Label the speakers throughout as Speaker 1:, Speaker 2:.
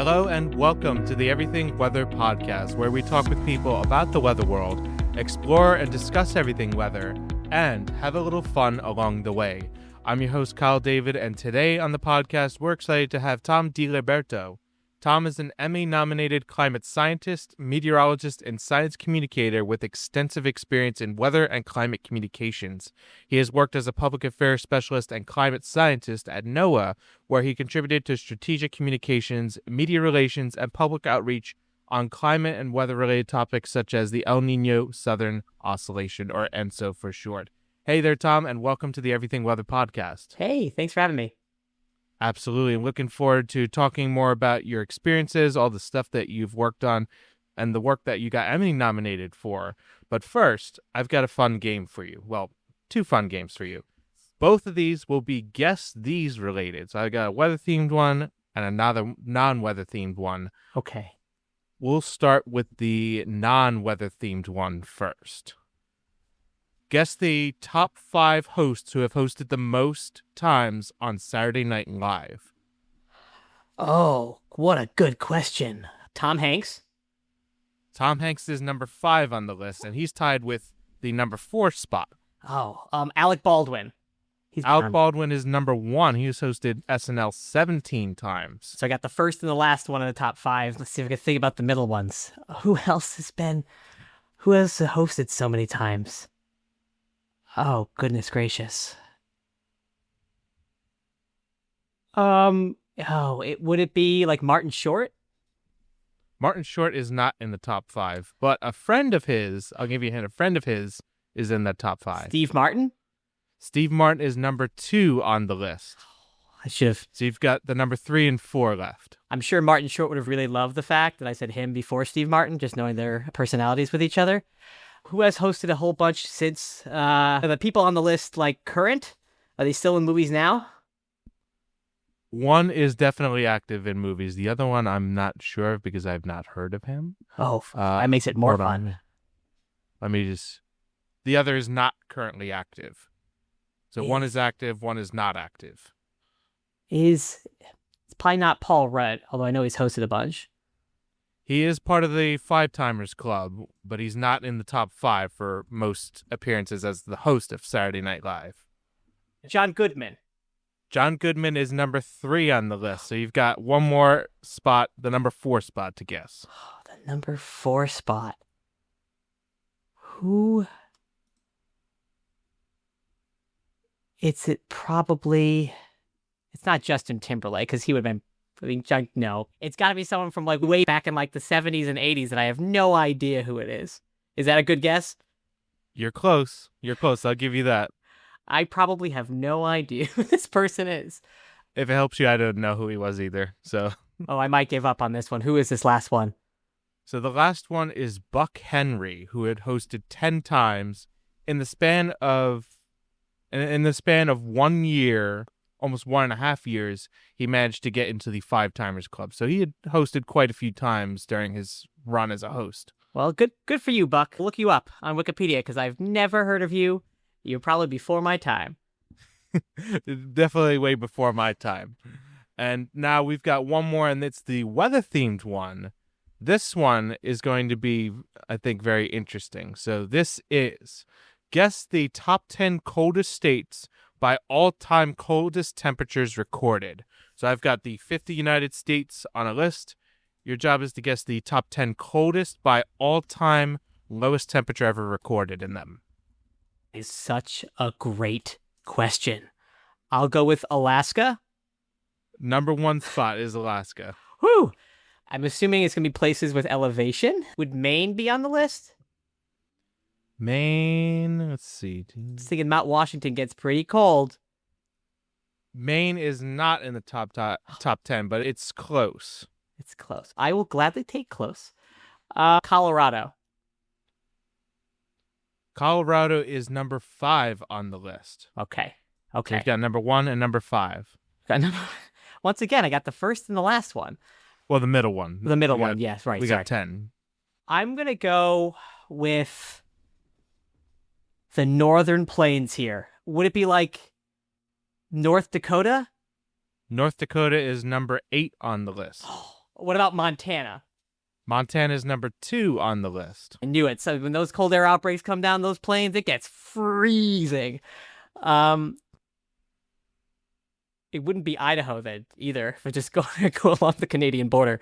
Speaker 1: Hello and welcome to the Everything Weather Podcast, where we talk with people about the weather world, explore and discuss everything weather, and have a little fun along the way. I'm your host, Kyle David, and today on the podcast, we're excited to have Tom Di Liberto. Tom is an Emmy-nominated climate scientist, meteorologist, and science communicator with extensive experience in weather and climate communications. He has worked as a public affairs specialist and climate scientist at NOAA, where he contributed to strategic communications, media relations, and public outreach on climate and weather-related topics such as the El Niño Southern Oscillation, or ENSO for short. Hey there, Tom, and welcome to the Everything Weather Podcast.
Speaker 2: Hey, thanks for having me.
Speaker 1: Absolutely. I'm looking forward to talking more about your experiences, all the stuff that you've worked on, and the work that you got Emmy nominated for. But first, I've got a fun game for you. Well, two fun games for you. Both of these will be Guess These related. So I've got a weather-themed one and another non-weather-themed one.
Speaker 2: Okay.
Speaker 1: We'll start with the non-weather-themed one first. Guess the top 5 hosts who have hosted the most times on Saturday Night Live.
Speaker 2: Oh, what a good question. Tom Hanks?
Speaker 1: Tom Hanks is number 5 on the list, and he's tied with the number 4 spot.
Speaker 2: Oh, Alec Baldwin.
Speaker 1: Alec Baldwin is number 1. He has hosted SNL 17 times.
Speaker 2: So I got the first and the last one in the top 5. Let's see if I can think about the middle ones. Who else has hosted so many times? Oh, goodness gracious. Would it be like Martin Short?
Speaker 1: Martin Short is not in the top 5, but a friend of his, I'll give you a hint, a friend of his is in the top 5.
Speaker 2: Steve Martin?
Speaker 1: Steve Martin is number 2 on the list.
Speaker 2: I should have.
Speaker 1: So you've got the number 3 and 4 left.
Speaker 2: I'm sure Martin Short would have really loved the fact that I said him before Steve Martin, just knowing their personalities with each other. Who has hosted a whole bunch since? Are the people on the list like current? Are they still in movies now?
Speaker 1: One is definitely active in movies. The other one I'm not sure of because I've not heard of him.
Speaker 2: Oh, that makes it more fun.
Speaker 1: The other is not currently active. So one is active, one is not active.
Speaker 2: It's probably not Paul Rudd, although I know he's hosted a bunch.
Speaker 1: He is part of the 5-timers club, but he's not in the top 5 for most appearances as the host of Saturday Night Live.
Speaker 2: John Goodman.
Speaker 1: John Goodman is number 3 on the list, so you've got one more spot, the number 4 spot to guess.
Speaker 2: Oh, the number 4 spot. Who? It's not Justin Timberlake, because he would have been. No. It's got to be someone from like way back in like the 70s and 80s that I have no idea who it is. Is that a good guess?
Speaker 1: You're close. I'll give you that.
Speaker 2: I probably have no idea who this person is.
Speaker 1: If it helps you, I don't know who he was either. So.
Speaker 2: Oh, I might give up on this one. Who is this last one?
Speaker 1: So the last one is Buck Henry, who had hosted 10 times in the span of 1 year. Almost 1.5 years, he managed to get into the 5-timers club. So he had hosted quite a few times during his run as a host.
Speaker 2: Well, good for you, Buck. I'll look you up on Wikipedia because I've never heard of you. You're probably before my time.
Speaker 1: Definitely way before my time. And now we've got one more, and it's the weather-themed one. This one is going to be, I think, very interesting. So this is, guess the top 10 coldest states by all-time coldest temperatures recorded. So I've got the 50 United States on a list. Your job is to guess the top 10 coldest by all-time lowest temperature ever recorded in them.
Speaker 2: Is such a great question. I'll go with Alaska.
Speaker 1: Number 1 spot is Alaska.
Speaker 2: Whew! I'm assuming it's going to be places with elevation. Would Maine be on the list?
Speaker 1: Maine, let's see.
Speaker 2: I was thinking Mount Washington gets pretty cold.
Speaker 1: Maine is not in the top 10, but it's close.
Speaker 2: It's close. I will gladly take close. Colorado.
Speaker 1: Colorado is number 5 on the list.
Speaker 2: Okay.
Speaker 1: So you've got number 1 and number 5.
Speaker 2: Once again, I got the first and the last one.
Speaker 1: Well, the middle one.
Speaker 2: The middle one, yes, right.
Speaker 1: We got 10.
Speaker 2: I'm going to go with the Northern Plains here. Would it be like North Dakota?
Speaker 1: North Dakota is number 8 on the list.
Speaker 2: What about Montana?
Speaker 1: Montana is number 2 on the list.
Speaker 2: I knew it. So when those cold air outbreaks come down those plains, it gets freezing. It wouldn't be Idaho then either, if it just go along the Canadian border.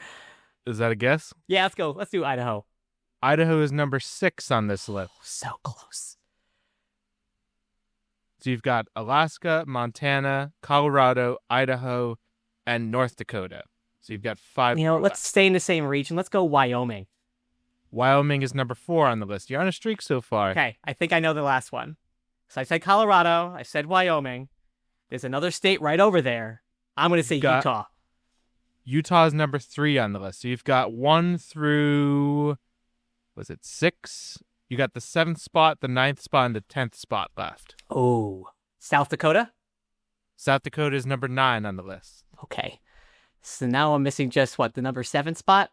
Speaker 1: Is that a guess?
Speaker 2: Yeah, let's go. Let's do Idaho.
Speaker 1: Idaho is number 6 on this list.
Speaker 2: So close.
Speaker 1: So you've got Alaska, Montana, Colorado, Idaho, and North Dakota. So you've got 5.
Speaker 2: Let's stay in the same region. Let's go Wyoming.
Speaker 1: Wyoming is number 4 on the list. You're on a streak so far.
Speaker 2: Okay, I think I know the last one. So I said Colorado. I said Wyoming. There's another state right over there. I'm going to say Utah.
Speaker 1: Utah is number 3 on the list. So you've got 1 through, was it 6? You got the 7th spot, the 9th spot, and the 10th spot left.
Speaker 2: Oh. South Dakota?
Speaker 1: South Dakota is number 9 on the list.
Speaker 2: Okay. So now I'm missing just the number 7 spot?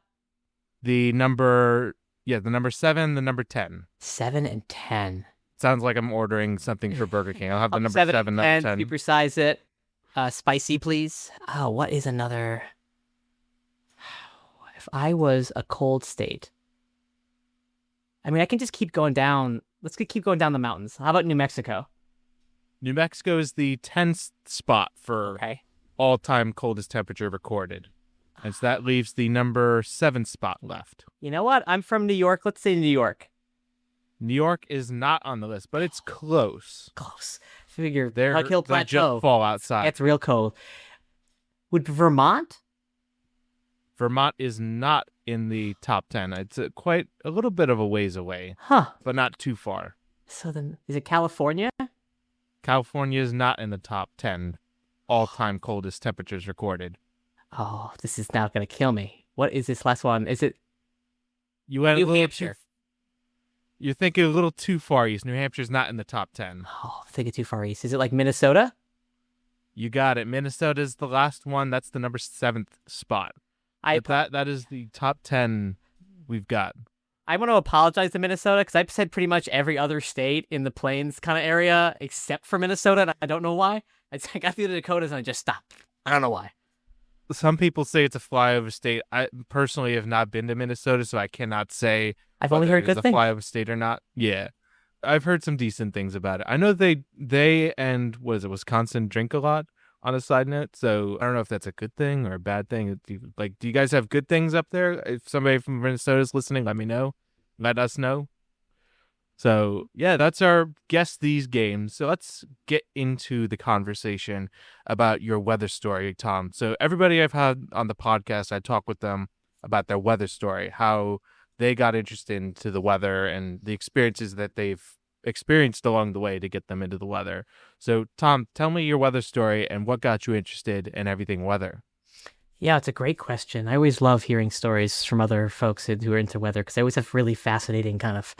Speaker 1: The number 7, the number 10.
Speaker 2: 7 and 10.
Speaker 1: Sounds like I'm ordering something for Burger King. I'll have the number 7, not 10.
Speaker 2: You precise it. Spicy, please. Oh, what is another? If I was a cold state. I mean, I can just keep going down. Let's keep going down the mountains. How about New Mexico?
Speaker 1: New Mexico is the 10th spot for all-time coldest temperature recorded. And so that leaves the number 7 spot left.
Speaker 2: You know what? I'm from New York. Let's say New York.
Speaker 1: New York is not on the list, but it's close.
Speaker 2: Close. Figure
Speaker 1: Hill Plateau. Just fall outside.
Speaker 2: It's real cold. Would Vermont?
Speaker 1: Vermont is not in the top 10. It's quite a little bit of a ways away.
Speaker 2: Huh.
Speaker 1: But not too far.
Speaker 2: So then, is it California?
Speaker 1: California is not in the top 10 all-time coldest temperatures recorded.
Speaker 2: Oh, this is now going to kill me. What is this last one? Is it
Speaker 1: New
Speaker 2: Hampshire?
Speaker 1: You're thinking a little too far east. New Hampshire's not in the top 10.
Speaker 2: Oh, I'm thinking too far east. Is it like Minnesota?
Speaker 1: You got it. Minnesota's the last one. That's the number 7th spot. That is the top 10 we've got.
Speaker 2: I want to apologize to Minnesota because I've said pretty much every other state in the plains kind of area except for Minnesota, and I don't know why. I got through the Dakotas and I just stopped. I don't know why.
Speaker 1: Some people say it's a flyover state. I personally have not been to Minnesota, so I cannot say
Speaker 2: I've only heard good things.
Speaker 1: It's a flyover state or not. Yeah. I've heard some decent things about it. I know they and Wisconsin drink a lot on a side note, so I don't know if that's a good thing or a bad thing. Do you guys have good things up there? If somebody from Minnesota is listening, let me know. Let us know. So, yeah, that's our Guess These Games. So let's get into the conversation about your weather story, Tom. So everybody I've had on the podcast, I talk with them about their weather story, how they got interested into the weather and the experiences that they've experienced along the way to get them into the weather. So, Tom, tell me your weather story and what got you interested in everything weather.
Speaker 2: Yeah, it's a great question. I always love hearing stories from other folks who are into weather because they always have really fascinating kind of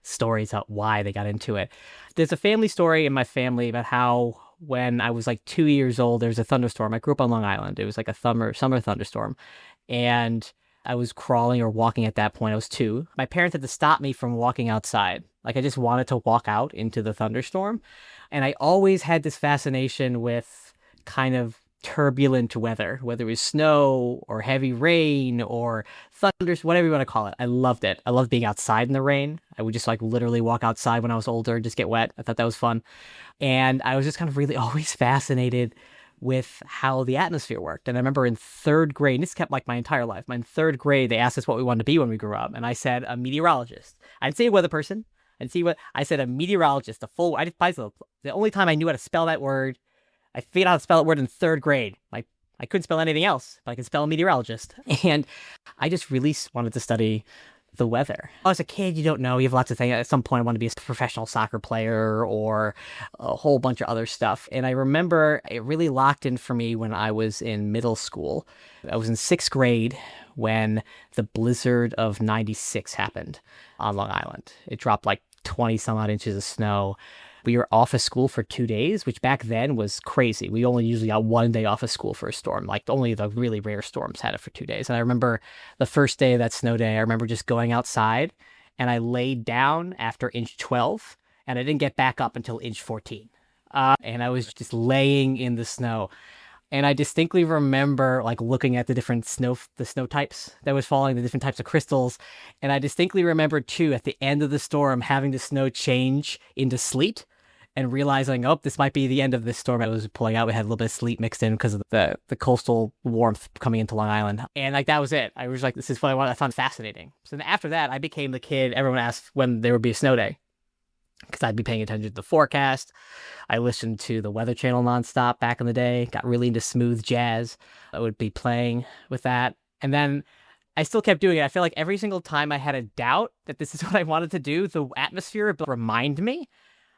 Speaker 2: stories about why they got into it. There's a family story in my family about how when I was like 2 years old, there was a thunderstorm. I grew up on Long Island. It was like a summer thunderstorm. And I was crawling or walking at that point. I was 2. My parents had to stop me from walking outside. Like I just wanted to walk out into the thunderstorm. And I always had this fascination with kind of turbulent weather, whether it was snow or heavy rain or thunders, whatever you want to call it. I loved it. I loved being outside in the rain. I would just like literally walk outside when I was older and just get wet. I thought that was fun. And I was just kind of really always fascinated with how the atmosphere worked. And I remember in 3rd grade, and this kept like my entire life. In 3rd grade, they asked us what we wanted to be when we grew up. And I said a meteorologist. I didn't say a weather person. I said a meteorologist, the only time I knew how to spell that word. I figured out how to spell that word in 3rd grade. Like I couldn't spell anything else, but I could spell a meteorologist. And I just really wanted to study the weather. As a kid, you don't know. You have lots of things. At some point, I wanted to be a professional soccer player or a whole bunch of other stuff. And I remember it really locked in for me when I was in middle school. I was in 6th grade when the blizzard of 96 happened on Long Island. It dropped like 20 some odd inches of snow. We were off of school for 2 days, which back then was crazy. We only usually got 1 day off of school for a storm. Like only the really rare storms had it for 2 days. And I remember the first day of that snow day, I remember just going outside and I laid down after inch 12 and I didn't get back up until inch 14. And I was just laying in the snow. And I distinctly remember like looking at the snow types that was falling, the different types of crystals. And I distinctly remember too, at the end of the storm, having the snow change into sleet and realizing, oh, this might be the end of this storm. It was pulling out. We had a little bit of sleet mixed in because of the coastal warmth coming into Long Island. And like, that was it. I was like, this is what I found fascinating. So then after that, I became the kid everyone asked when there would be a snow day, because I'd be paying attention to the forecast. I listened to the Weather Channel nonstop back in the day, got really into smooth jazz. I would be playing with that. And then I still kept doing it. I feel like every single time I had a doubt that this is what I wanted to do, the atmosphere would remind me.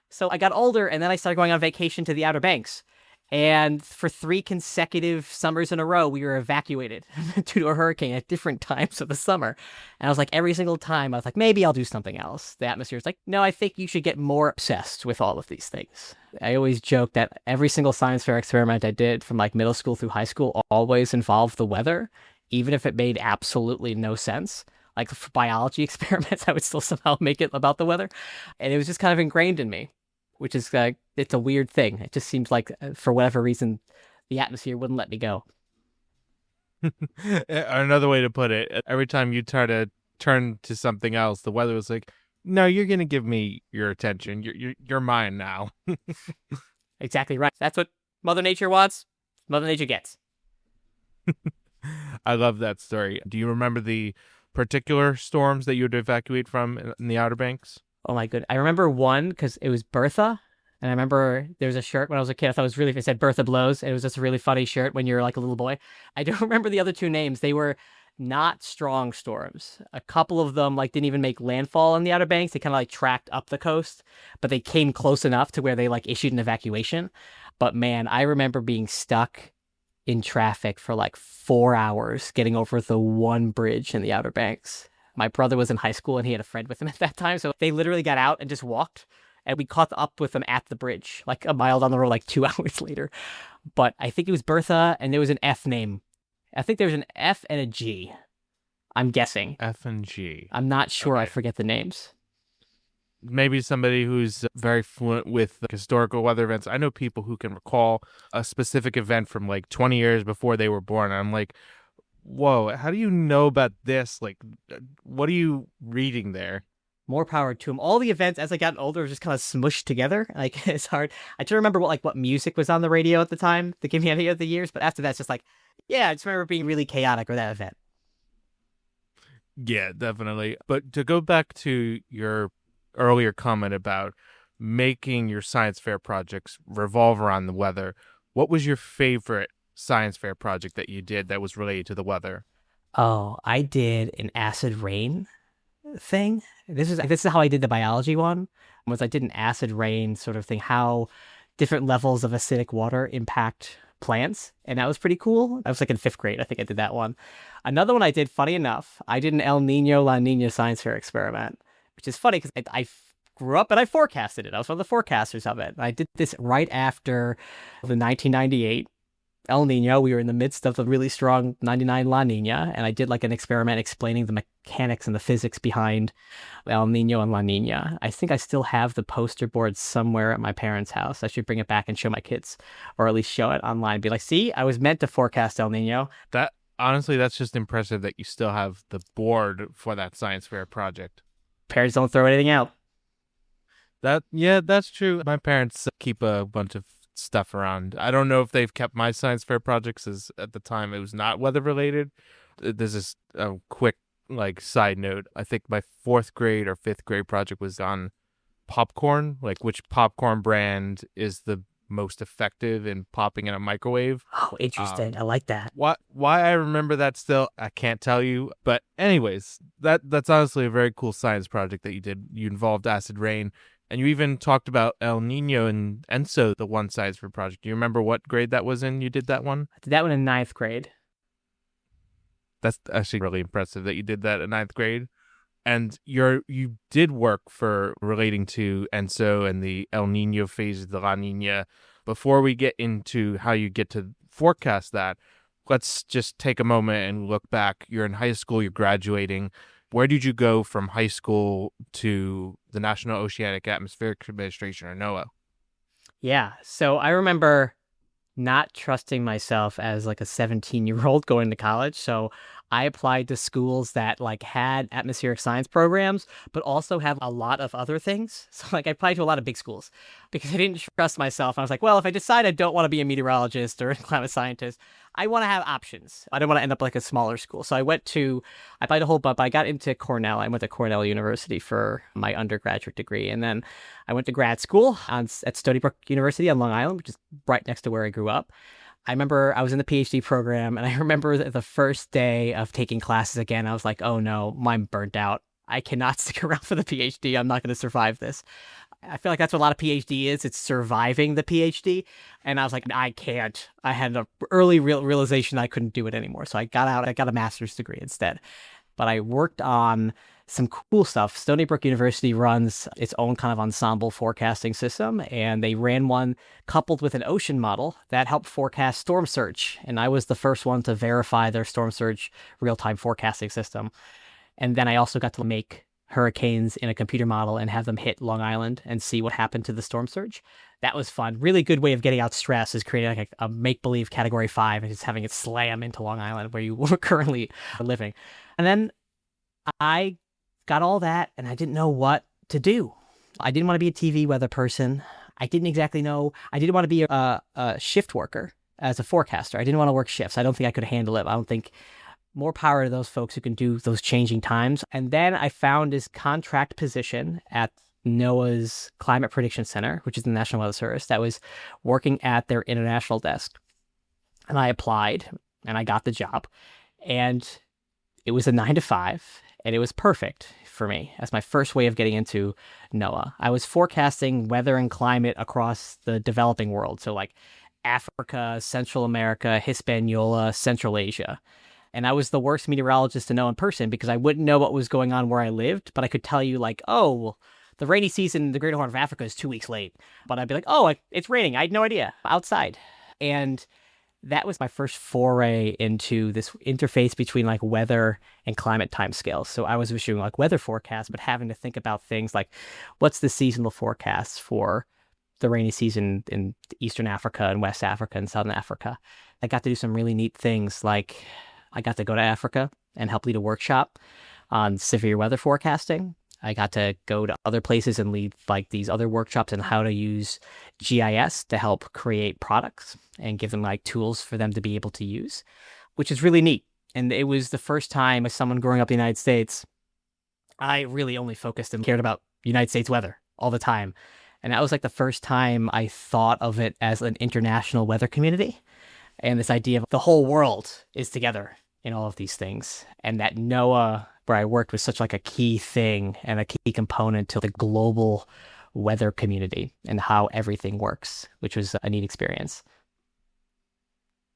Speaker 2: So I got older, and then I started going on vacation to the Outer Banks. And for 3 consecutive summers in a row, we were evacuated due to a hurricane at different times of the summer. And I was like, every single time, I was like, maybe I'll do something else. The atmosphere is like, no, I think you should get more obsessed with all of these things. I always joke that every single science fair experiment I did from like middle school through high school always involved the weather, even if it made absolutely no sense. Like for biology experiments, I would still somehow make it about the weather. And it was just kind of ingrained in me, which is it's a weird thing. It just seems like for whatever reason, the atmosphere wouldn't let me go.
Speaker 1: Another way to put it, every time you try to turn to something else, the weather was like, no, you're going to give me your attention. You're mine now.
Speaker 2: Exactly right. That's what Mother Nature wants. Mother Nature gets.
Speaker 1: I love that story. Do you remember the particular storms that you would evacuate from in the Outer Banks?
Speaker 2: Oh my goodness. I remember one because it was Bertha. And I remember there was a shirt when I was a kid. I thought it said Bertha Blows. And it was just a really funny shirt when you're like a little boy. I don't remember the other 2 names. They were not strong storms. A couple of them like didn't even make landfall in the Outer Banks. They kind of like tracked up the coast, but they came close enough to where they like issued an evacuation. But man, I remember being stuck in traffic for like 4 hours getting over the one bridge in the Outer Banks. My brother was in high school and he had a friend with him at that time. So they literally got out and just walked. And we caught up with them at the bridge, like a mile down the road, like 2 hours later. But I think it was Bertha and there was an F name. I think there was an F and a G. I'm guessing.
Speaker 1: F and G.
Speaker 2: I'm not sure.
Speaker 1: Okay.
Speaker 2: I forget the names.
Speaker 1: Maybe somebody who's very fluent with historical weather events. I know people who can recall a specific event from like 20 years before they were born. And I'm like, whoa, how do you know about this? Like, what are you reading there?
Speaker 2: More power to him. All the events as I got older was just kind of smushed together. Like, it's hard. I try to remember what music was on the radio at the time to give me any of the years. But after that, it's just like, yeah, I just remember being really chaotic with that event.
Speaker 1: Yeah, definitely. But to go back to your earlier comment about making your science fair projects revolve around the weather, what was your favorite science fair project that you did that was related to the weather?
Speaker 2: Oh, I did an acid rain thing. This is how I did the biology one. Was I did an acid rain sort of thing, how different levels of acidic water impact plants, and that was pretty cool. I was like in 5th grade, I think I did that one. Another one I did, funny enough, I did an El Niño La Niña science fair experiment, which is funny because I grew up and I forecasted it. I was one of the forecasters of it. I did this right after the 1998 El Nino. We were in the midst of the really strong 99 La Nina, and I did like an experiment explaining the mechanics and the physics behind El Nino and La Nina. I think I still have the poster board somewhere at my parents' house. I should bring it back and show my kids, or at least show it online. Be like, see, I was meant to forecast El Nino.
Speaker 1: Honestly, that's just impressive that you still have the board for that science fair project.
Speaker 2: Parents don't throw anything out.
Speaker 1: That's true. My parents keep a bunch of stuff around. I don't know if they've kept my science fair projects, as at the time it was not weather related. This is a quick like side note. I think my 4th grade or 5th grade project was on popcorn, like which popcorn brand is the most effective in popping in a microwave.
Speaker 2: Oh, interesting. I like that.
Speaker 1: Why I remember that still, I can't tell you. But anyways, that's honestly a very cool science project that you did. You involved acid rain. And you even talked about El Nino and Enso, the one science fair project. Do you remember what grade that was in? You did that one?
Speaker 2: I did that one in 9th grade.
Speaker 1: That's actually really impressive that you did that in 9th grade. And you did work for relating to Enso and the El Nino phase of the La Nina. Before we get into how you get to forecast that, let's just take a moment and look back. You're in high school, you're graduating. Where did you go from high school to the National Oceanic Atmospheric Administration, or NOAA?
Speaker 2: Yeah, so I remember not trusting myself as like a 17-year-old going to college. So I applied to schools that like had atmospheric science programs, but also have a lot of other things. So like I applied to a lot of big schools because I didn't trust myself. I was like, well, if I decide I don't want to be a meteorologist or a climate scientist, I want to have options. I don't want to end up like a smaller school. So I applied a whole bunch. I got into Cornell. I went to Cornell University for my undergraduate degree. And then I went to grad school at Stony Brook University on Long Island, which is right next to where I grew up. I remember I was in the PhD program, and I remember the first day of taking classes again, I was like, oh no, I'm burnt out. I cannot stick around for the PhD. I'm not going to survive this. I feel like that's what a lot of PhD is. It's surviving the PhD. And I was like, I can't. I had an early realization I couldn't do it anymore. So I got out. I got a master's degree instead. But I worked on some cool stuff. Stony Brook University runs its own kind of ensemble forecasting system, and they ran one coupled with an ocean model that helped forecast storm surge. And I was the first one to verify their storm surge real-time forecasting system. And then I also got to make hurricanes in a computer model and have them hit Long Island and see what happened to the storm surge. That was fun. Really good way of getting out stress is creating like a make-believe category 5 and just having it slam into Long Island where you were currently living. And then I got all that and I didn't know what to do. I didn't want to be a TV weather person. I didn't exactly know. I didn't want to be a shift worker as a forecaster. I didn't want to work shifts. I don't think I could handle it. I don't think. More power to those folks who can do those changing times. And then I found this contract position at NOAA's Climate Prediction Center, which is the National Weather Service, that was working at their international desk. And I applied and I got the job. And it was a 9 to 5, and it was perfect for me as my first way of getting into NOAA. I was forecasting weather and climate across the developing world. So like Africa, Central America, Hispaniola, Central Asia. And I was the worst meteorologist to know in person because I wouldn't know what was going on where I lived, but I could tell you like, oh, well, the rainy season in the Greater Horn of Africa is 2 weeks late. But I'd be like, oh, it's raining. I had no idea. Outside. And that was my first foray into this interface between like weather and climate timescales. So I was issuing like weather forecasts, but having to think about things like what's the seasonal forecast for the rainy season in Eastern Africa and West Africa and Southern Africa. I got to do some really neat things like I got to go to Africa and help lead a workshop on severe weather forecasting. I got to go to other places and lead like these other workshops on how to use GIS to help create products and give them like tools for them to be able to use, which is really neat. And it was the first time as someone growing up in the United States, I really only focused and cared about United States weather all the time. And that was like the first time I thought of it as an international weather community. And this idea of the whole world is together in all of these things. And that NOAA, where I worked, was such like a key thing and a key component to the global weather community and how everything works, which was a neat experience.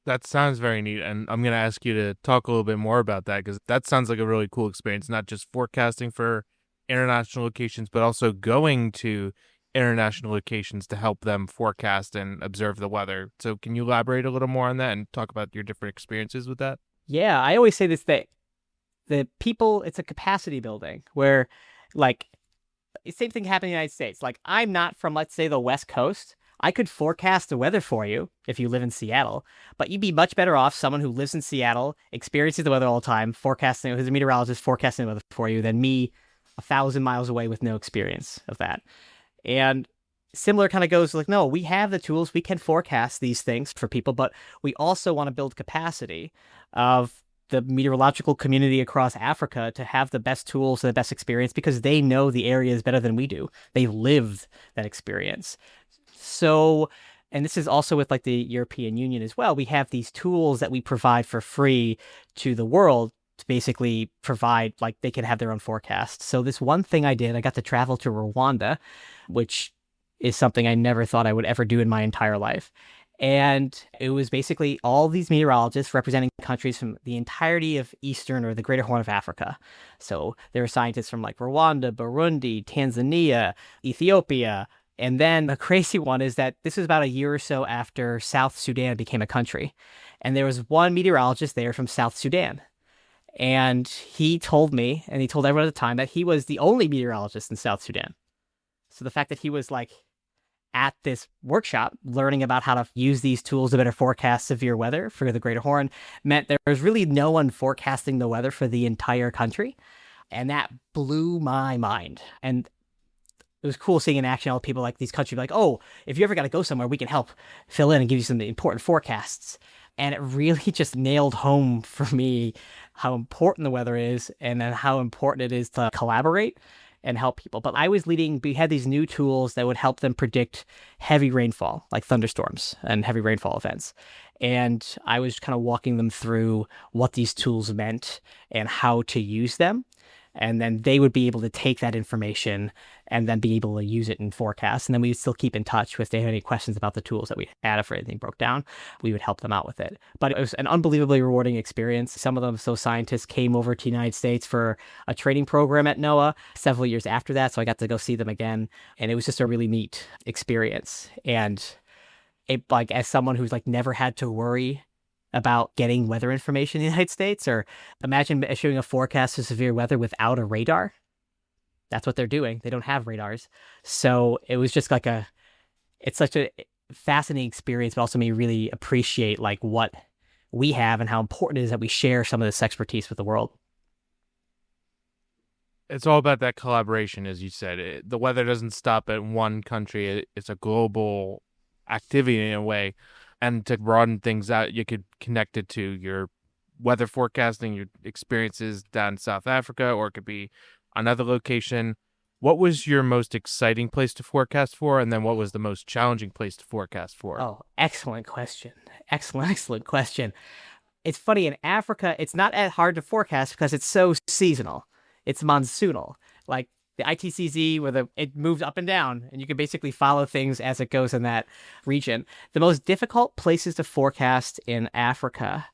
Speaker 1: That sounds very neat. And I'm going to ask you to talk a little bit more about that because that sounds like a really cool experience, not just forecasting for international locations, but also going to international locations to help them forecast and observe the weather. So can you elaborate a little more on that and talk about your different experiences with that?
Speaker 2: Yeah, I always say this, that the people, it's a capacity building where like the same thing happened in the United States. Like I'm not from, let's say, the West Coast. I could forecast the weather for you if you live in Seattle, but you'd be much better off someone who lives in Seattle, experiences the weather all the time, forecasting, who's a meteorologist forecasting the weather for you than me 1,000 miles away with no experience of that. And similar kind of goes like, no, we have the tools, we can forecast these things for people, but we also want to build capacity of the meteorological community across Africa to have the best tools and the best experience because they know the areas better than we do. They lived that experience. So, and this is also with like the European Union as well. We have these tools that we provide for free to the world to basically provide, like they can have their own forecast. So this one thing I did, I got to travel to Rwanda, which is something I never thought I would ever do in my entire life. And it was basically all these meteorologists representing countries from the entirety of Eastern or the Greater Horn of Africa. So there were scientists from like Rwanda, Burundi, Tanzania, Ethiopia. And then the crazy one is that this was about a year or so after South Sudan became a country. And there was one meteorologist there from South Sudan. And he told me, and he told everyone at the time, that he was the only meteorologist in South Sudan. So the fact that he was like at this workshop, learning about how to use these tools to better forecast severe weather for the Greater Horn meant there was really no one forecasting the weather for the entire country. And that blew my mind. And it was cool seeing in action all the people like these countries like, oh, if you ever got to go somewhere, we can help fill in and give you some important forecasts. And it really just nailed home for me how important the weather is and then how important it is to collaborate and help people. But we had these new tools that would help them predict heavy rainfall, like thunderstorms and heavy rainfall events. And I was kind of walking them through what these tools meant and how to use them. And then they would be able to take that information and then be able to use it in forecasts. And then we would still keep in touch if they had any questions about the tools that we had. If anything broke down, we would help them out with it. But it was an unbelievably rewarding experience. Some of them, scientists came over to the United States for a training program at NOAA several years after that. So I got to go see them again. And it was just a really neat experience. And it, like, as someone who's like never had to worry about getting weather information in the United States, or imagine issuing a forecast of severe weather without a radar. That's what they're doing. They don't have radars. So it was just like it's such a fascinating experience, but also made me really appreciate like what we have and how important it is that we share some of this expertise with the world.
Speaker 1: It's all about that collaboration, as you said. The weather doesn't stop at one country. It's a global activity in a way. And to broaden things out, you could connect it to your weather forecasting, your experiences down in South Africa, or it could be another location. What was your most exciting place to forecast for? And then what was the most challenging place to forecast for?
Speaker 2: Oh, excellent question. Excellent question. It's funny, in Africa, it's not as hard to forecast because it's so seasonal. It's monsoonal. Like the ITCZ, where it moves up and down, and you can basically follow things as it goes in that region. The most difficult places to forecast in Africa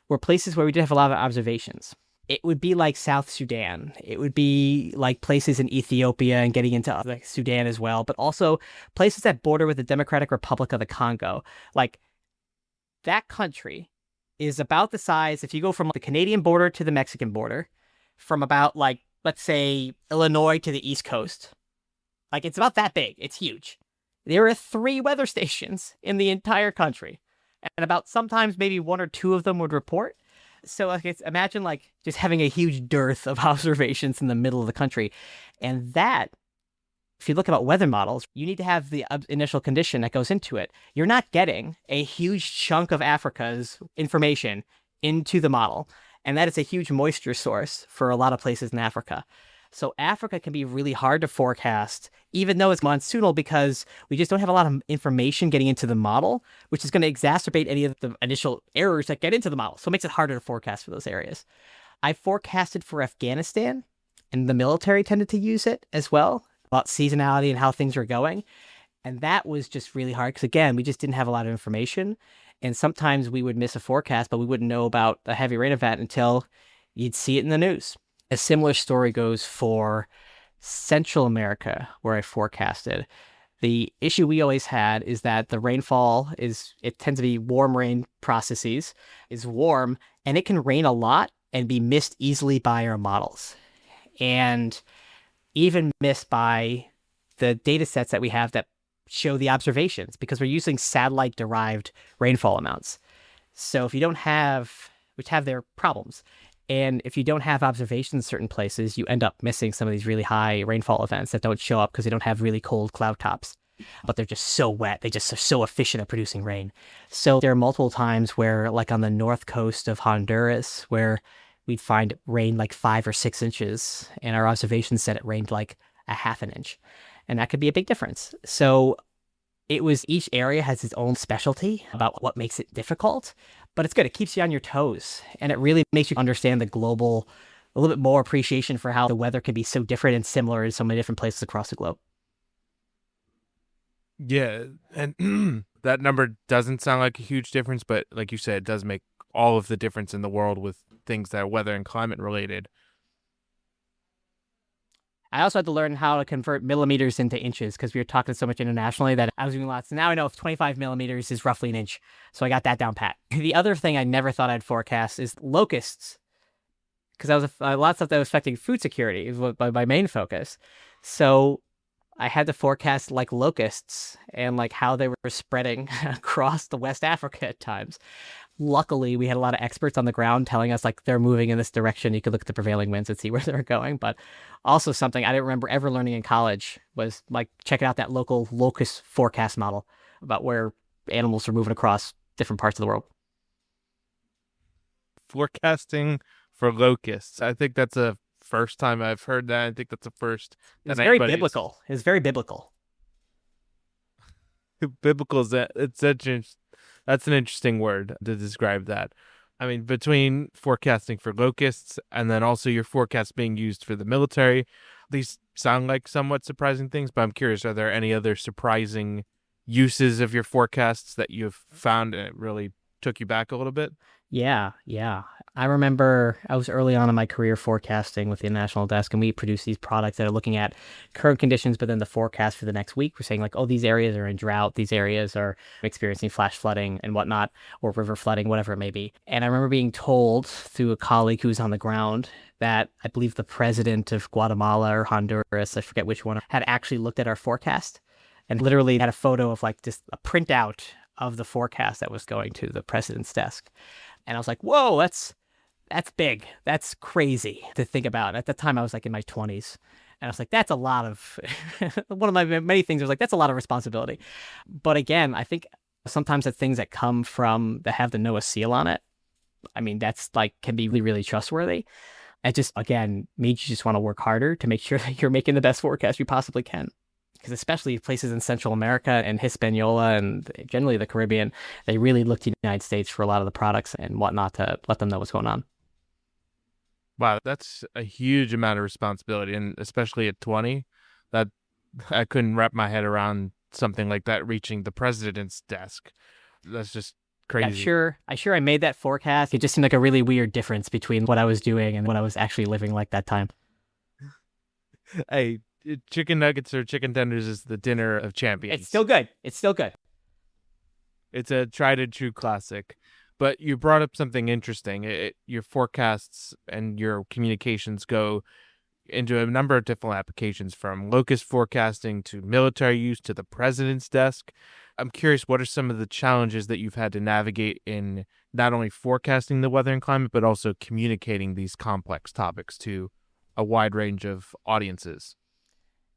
Speaker 2: were places where we did have a lot of observations. It would be like South Sudan. It would be like places in Ethiopia and getting into like Sudan as well, but also places that border with the Democratic Republic of the Congo. Like, that country is about the size, if you go from the Canadian border to the Mexican border, from about like, let's say, Illinois to the East Coast. Like, it's about that big. It's huge. There are 3 weather stations in the entire country. And about sometimes maybe 1 or 2 of them would report. So like, imagine like just having a huge dearth of observations in the middle of the country. And that, if you look about weather models, you need to have the initial condition that goes into it. You're not getting a huge chunk of Africa's information into the model. And that is a huge moisture source for a lot of places in Africa. So Africa can be really hard to forecast, even though it's monsoonal, because we just don't have a lot of information getting into the model, which is going to exacerbate any of the initial errors that get into the model. So it makes it harder to forecast for those areas. I forecasted for Afghanistan, and the military tended to use it as well, about seasonality and how things are going. And that was just really hard because, again, we just didn't have a lot of information. And sometimes we would miss a forecast, but we wouldn't know about a heavy rain event until you'd see it in the news. A similar story goes for Central America, where I forecasted. The issue we always had is that the rainfall it tends to be warm rain processes, is warm, and it can rain a lot and be missed easily by our models. And even missed by the data sets that we have that show the observations, because we're using satellite-derived rainfall amounts. So if you don't have, which have their problems, and if you don't have observations in certain places, you end up missing some of these really high rainfall events that don't show up because they don't have really cold cloud tops. But they're just so wet. They just are so efficient at producing rain. So there are multiple times where, like on the north coast of Honduras, where we'd find rain like 5 or 6 inches, and our observations said it rained like a half an inch. And that could be a big difference. So it was, each area has its own specialty about what makes it difficult, but it's good. It keeps you on your toes, and it really makes you understand the global, a little bit more appreciation for how the weather can be so different and similar in so many different places across the globe.
Speaker 1: Yeah, and that number doesn't sound like a huge difference, but like you said, it does make all of the difference in the world with things that are weather and climate related.
Speaker 2: I also had to learn how to convert millimeters into inches because we were talking so much internationally that I was doing lots. So now I know if 25 millimeters is roughly an inch. So I got that down pat. The other thing I never thought I'd forecast is locusts, because that was a lot of stuff that was affecting food security is my main focus. So I had to forecast like locusts and like how they were spreading across the West Africa at times. Luckily, we had a lot of experts on the ground telling us like they're moving in this direction. You could look at the prevailing winds and see where they're going. But also something I didn't remember ever learning in college was like checking out that local locust forecast model about where animals are moving across different parts of the world.
Speaker 1: Forecasting for locusts. I think that's a first time I've heard that. I think that's a first.
Speaker 2: It's very biblical. It's very biblical.
Speaker 1: Biblical is that that's an interesting word to describe that. I mean, between forecasting for locusts and then also your forecast being used for the military, these sound like somewhat surprising things, but I'm curious, are there any other surprising uses of your forecasts that you've found and it really took you back a little bit?
Speaker 2: Yeah. I remember I was early on in my career forecasting with the National Desk, and we produce these products that are looking at current conditions, but then the forecast for the next week. We're saying like, oh, these areas are in drought, these areas are experiencing flash flooding and whatnot, or river flooding, whatever it may be. And I remember being told through a colleague who was on the ground that I believe the president of Guatemala or Honduras, I forget which one, had actually looked at our forecast and literally had a photo of like just a printout of the forecast that was going to the president's desk. And I was like, whoa, that's big. That's crazy to think about. At the time, I was like in my 20s. And I was like, that's a lot of, one of my many things was like, that's a lot of responsibility. But again, I think sometimes the things that come from, that have the NOAA seal on it, I mean, that's like, can be really, really trustworthy. It just, again, made you just want to work harder to make sure that you're making the best forecast you possibly can. Because especially places in Central America and Hispaniola and generally the Caribbean, they really look to the United States for a lot of the products and whatnot to let them know what's going on.
Speaker 1: Wow, that's a huge amount of responsibility, and especially at 20, that I couldn't wrap my head around something like that reaching the president's desk. That's just crazy.
Speaker 2: Yeah, I made that forecast. It just seemed like a really weird difference between what I was doing and what I was actually living like that time.
Speaker 1: Hey, chicken nuggets or chicken tenders is the dinner of champions.
Speaker 2: It's still good.
Speaker 1: It's a tried and true classic. But you brought up something interesting. Your forecasts and your communications go into a number of different applications, from locust forecasting to military use to the president's desk. I'm curious, what are some of the challenges that you've had to navigate in not only forecasting the weather and climate, but also communicating these complex topics to a wide range of audiences?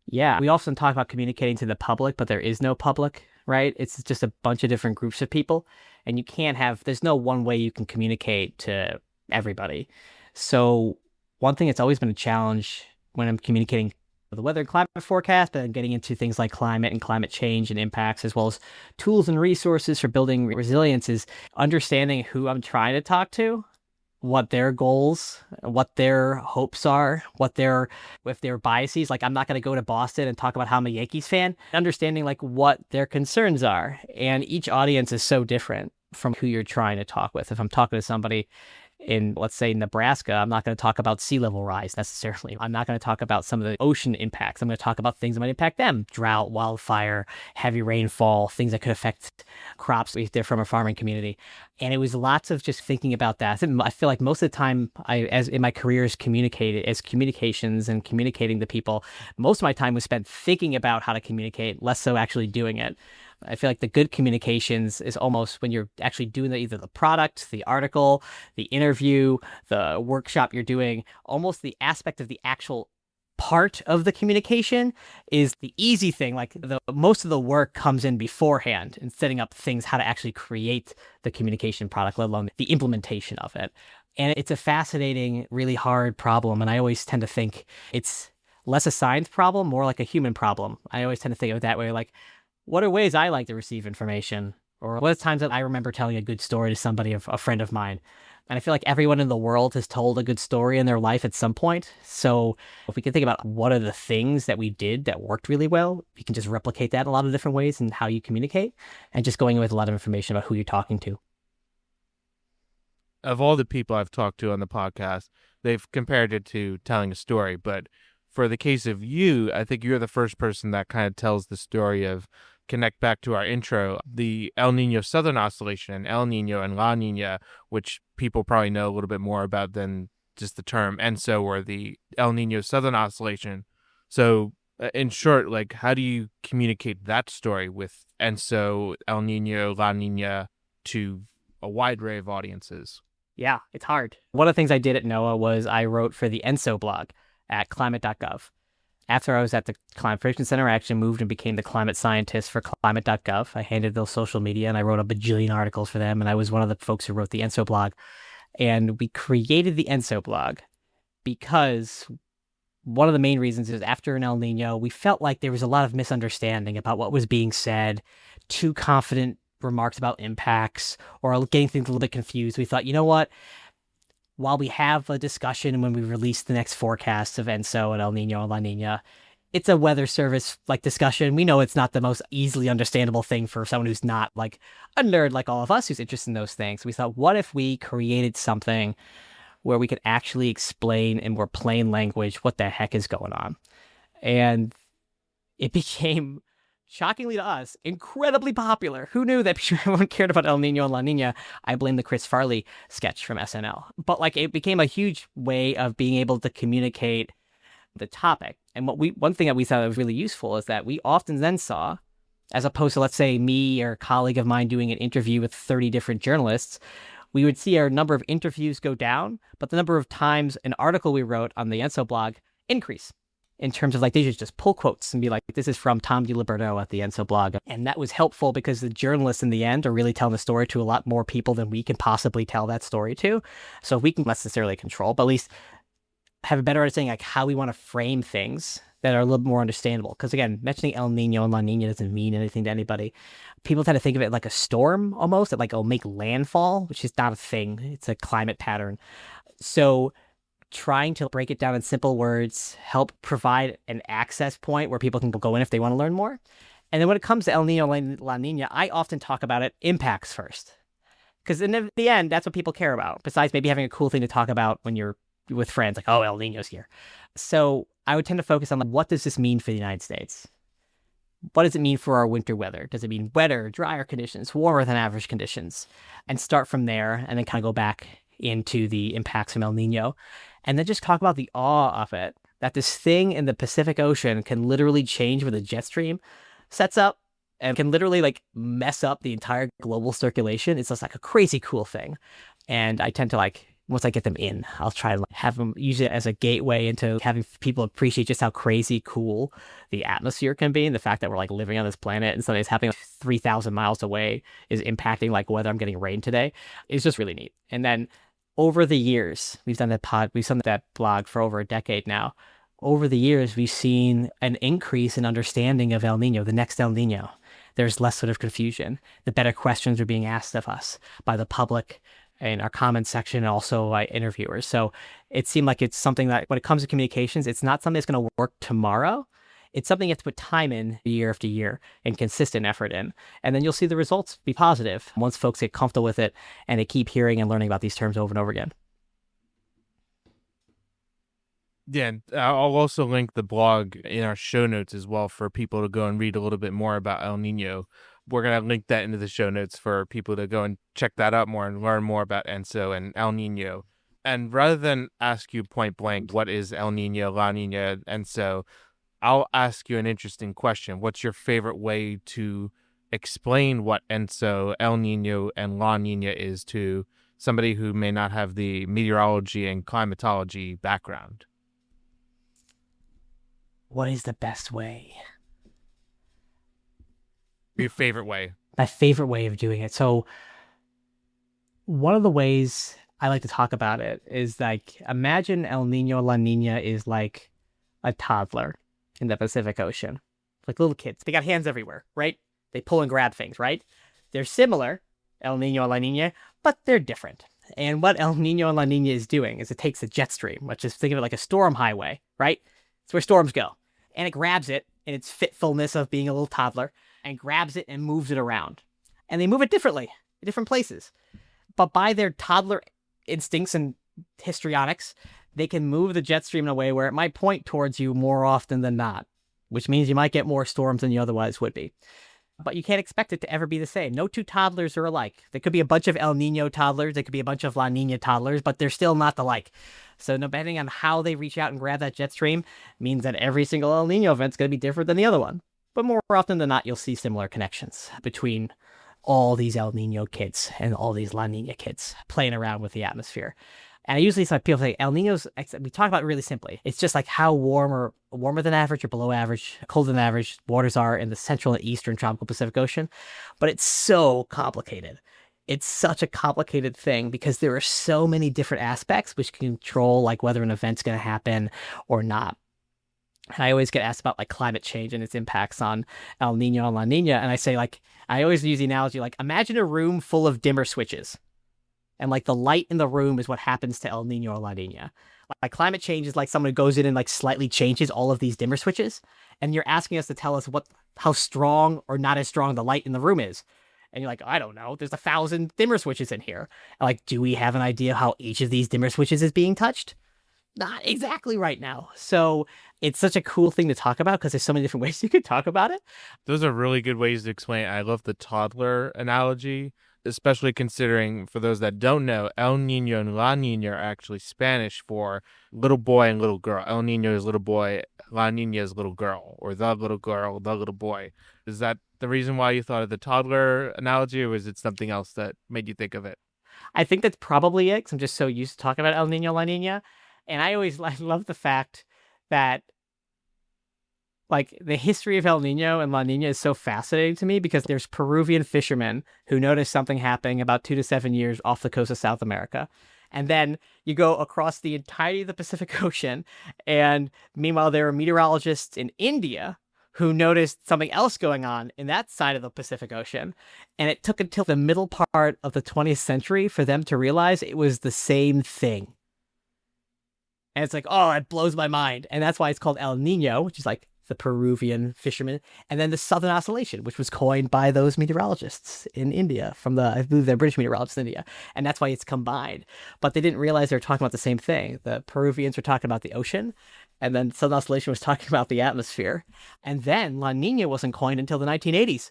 Speaker 2: Yeah, we often talk about communicating to the public, but there is no public, right? It's just a bunch of different groups of people, and there's no one way you can communicate to everybody. So one thing that's always been a challenge when I'm communicating the weather and climate forecast, but then getting into things like climate and climate change and impacts, as well as tools and resources for building resilience, is understanding who I'm trying to talk to, what their goals, what their hopes are, if their biases. Like, I'm not going to go to Boston and talk about how I'm a Yankees fan. Understanding like what their concerns are. And each audience is so different from who you're trying to talk with. If I'm talking to somebody in, let's say, Nebraska, I'm not going to talk about sea level rise necessarily. I'm not going to talk about some of the ocean impacts. I'm going to talk about things that might impact them: drought, wildfire, heavy rainfall, things that could affect crops if they're from a farming community. And it was lots of just thinking about that. I feel like most of the time, as in my career as communications and communicating to people, most of my time was spent thinking about how to communicate, less so actually doing it. I feel like the good communications is almost when you're actually doing either the product, the article, the interview, the workshop you're doing, almost the aspect of the actual part of the communication is the easy thing. Like, most of the work comes in beforehand in setting up things, how to actually create the communication product, let alone the implementation of it. And it's a fascinating, really hard problem. And I always tend to think it's less a science problem, more like a human problem. I always tend to think of it that way. Like, what are ways I like to receive information? Or what are times that I remember telling a good story to somebody, a friend of mine? And I feel like everyone in the world has told a good story in their life at some point. So if we can think about what are the things that we did that worked really well, we can just replicate that in a lot of different ways in how you communicate, and just going in with a lot of information about who you're talking to.
Speaker 1: Of all the people I've talked to on the podcast, they've compared it to telling a story. But for the case of you, I think you're the first person that kind of tells the story of, connect back to our intro, the El Niño Southern Oscillation and El Niño and La Niña, which people probably know a little bit more about than just the term ENSO or the El Niño Southern Oscillation. So In short, like, how do you communicate that story with Enso, El Nino, La Nina to a wide array of audiences?
Speaker 2: Yeah, it's hard. One of the things I did at NOAA was I wrote for the ENSO blog at climate.gov. After I was at the Climate Prediction Center, I actually moved and became the climate scientist for climate.gov. I handled those social media and I wrote a bajillion articles for them. And I was one of the folks who wrote the ENSO blog. And we created the ENSO blog because one of the main reasons is after an El Nino, we felt like there was a lot of misunderstanding about what was being said, too confident remarks about impacts, or getting things a little bit confused. We thought, you know what? While we have a discussion when we release the next forecasts of ENSO and El Nino and La Nina, it's a weather service like discussion. We know it's not the most easily understandable thing for someone who's not like a nerd like all of us who's interested in those things. We thought, what if we created something where we could actually explain in more plain language what the heck is going on? And it became, shockingly to us, incredibly popular. Who knew that everyone cared about El Nino and La Nina? I blame the Chris Farley sketch from SNL. But like, it became a huge way of being able to communicate the topic. And one thing that we thought was really useful is that we often then saw, as opposed to, let's say, me or a colleague of mine doing an interview with 30 different journalists, we would see our number of interviews go down, but the number of times an article we wrote on the Enso blog increase, in terms of like, they just pull quotes and be like, this is from Tom Di Liberto at the Enso blog. And that was helpful because the journalists in the end are really telling the story to a lot more people than we can possibly tell that story to. So we can less necessarily control, but at least have a better understanding like how we want to frame things that are a little more understandable. Because again, mentioning El Nino and La Nina doesn't mean anything to anybody. People tend to think of it like a storm almost, that like it'll make landfall, which is not a thing. It's a climate pattern. So trying to break it down in simple words, help provide an access point where people can go in if they want to learn more. And then when it comes to El Nino and La Nina, I often talk about it impacts first. Because in the end, that's what people care about, besides maybe having a cool thing to talk about when you're with friends, like, oh, El Nino's here. So I would tend to focus on like, what does this mean for the United States? What does it mean for our winter weather? Does it mean wetter, drier conditions, warmer than average conditions? And start from there and then kind of go back into the impacts from El Nino. And then just talk about the awe of it, that this thing in the Pacific Ocean can literally change where the jet stream sets up and can literally like mess up the entire global circulation. It's just like a crazy cool thing. And I tend to like, once I get them in, I'll try to have them use it as a gateway into having people appreciate just how crazy cool the atmosphere can be, and the fact that we're like living on this planet and something that's happening like 3,000 miles away is impacting like whether I'm getting rain today. It's just really neat. And then over the years, we've done that blog for over a decade now. Over the years, we've seen an increase in understanding of El Nino, the next El Nino. There's less sort of confusion. The better questions are being asked of us by the public in our comment section and also by interviewers. So it seemed like it's something that when it comes to communications, it's not something that's going to work tomorrow. It's something you have to put time in year after year and consistent effort in. And then you'll see the results be positive once folks get comfortable with it and they keep hearing and learning about these terms over and over again.
Speaker 1: Yeah, and I'll also link the blog in our show notes as well for people to go and read a little bit more about El Nino. We're going to link that into the show notes for people to go and check that out more and learn more about ENSO and El Nino. And rather than ask you point blank, what is El Nino, La Nina, ENSO, I'll ask you an interesting question. What's your favorite way to explain what ENSO, El Nino, and La Nina is to somebody who may not have the meteorology and climatology background?
Speaker 2: What is the best way?
Speaker 1: Your favorite way?
Speaker 2: My favorite way of doing it. So one of the ways I like to talk about it is like, imagine El Nino, La Nina is like a toddler in the Pacific Ocean. Like little kids. They got hands everywhere, right? They pull and grab things, right? They're similar, El Nino and La Nina, but they're different. And what El Nino and La Nina is doing is it takes a jet stream, which is, think of it like a storm highway, right? It's where storms go. And it grabs it in its fitfulness of being a little toddler and grabs it and moves it around. And they move it differently in different places. But by their toddler instincts and histrionics, they can move the jet stream in a way where it might point towards you more often than not, which means you might get more storms than you otherwise would be. But you can't expect it to ever be the same. No two toddlers are alike. There could be a bunch of El Nino toddlers. There could be a bunch of La Nina toddlers, but they're still not alike. So depending on how they reach out and grab that jet stream means that every single El Nino event's going to be different than the other one. But more often than not, you'll see similar connections between all these El Nino kids and all these La Nina kids playing around with the atmosphere. And I usually say people say El Nino's, we talk about it really simply. It's just like how warmer than average or below average, colder than average waters are in the central and eastern tropical Pacific Ocean. But it's so complicated. It's such a complicated thing because there are so many different aspects which can control like whether an event's going to happen or not. And I always get asked about like climate change and its impacts on El Nino and La Nina. And I say like, I always use the analogy like imagine a room full of dimmer switches. And like the light in the room is what happens to El Nino or La Nina. Like climate change is like someone who goes in and like slightly changes all of these dimmer switches. And you're asking us to tell us how strong or not as strong the light in the room is. And you're like, I don't know. There's 1,000 dimmer switches in here. And like, do we have an idea how each of these dimmer switches is being touched? Not exactly right now. So it's such a cool thing to talk about because there's so many different ways you could talk about it.
Speaker 1: Those are really good ways to explain it. I love the toddler analogy, especially considering, for those that don't know, El Nino and La Nina are actually Spanish for little boy and little girl. El Nino is little boy, La Nina is little girl, or the little girl, the little boy. Is that the reason why you thought of the toddler analogy, or was it something else that made you think of it?
Speaker 2: I think that's probably it because I'm just so used to talking about El Nino, La Nina. And I always love the fact that like the history of El Nino and La Nina is so fascinating to me because there's Peruvian fishermen who noticed something happening about 2 to 7 years off the coast of South America. And then you go across the entirety of the Pacific Ocean. And meanwhile, there are meteorologists in India who noticed something else going on in that side of the Pacific Ocean. And it took until the middle part of the 20th century for them to realize it was the same thing. And it's like, oh, it blows my mind. And that's why it's called El Nino, which is like the Peruvian fishermen. And then the Southern Oscillation, which was coined by those meteorologists in India I believe they're British meteorologists in India. And that's why it's combined. But they didn't realize they were talking about the same thing. The Peruvians were talking about the ocean. And then Southern Oscillation was talking about the atmosphere. And then La Nina wasn't coined until the 1980s.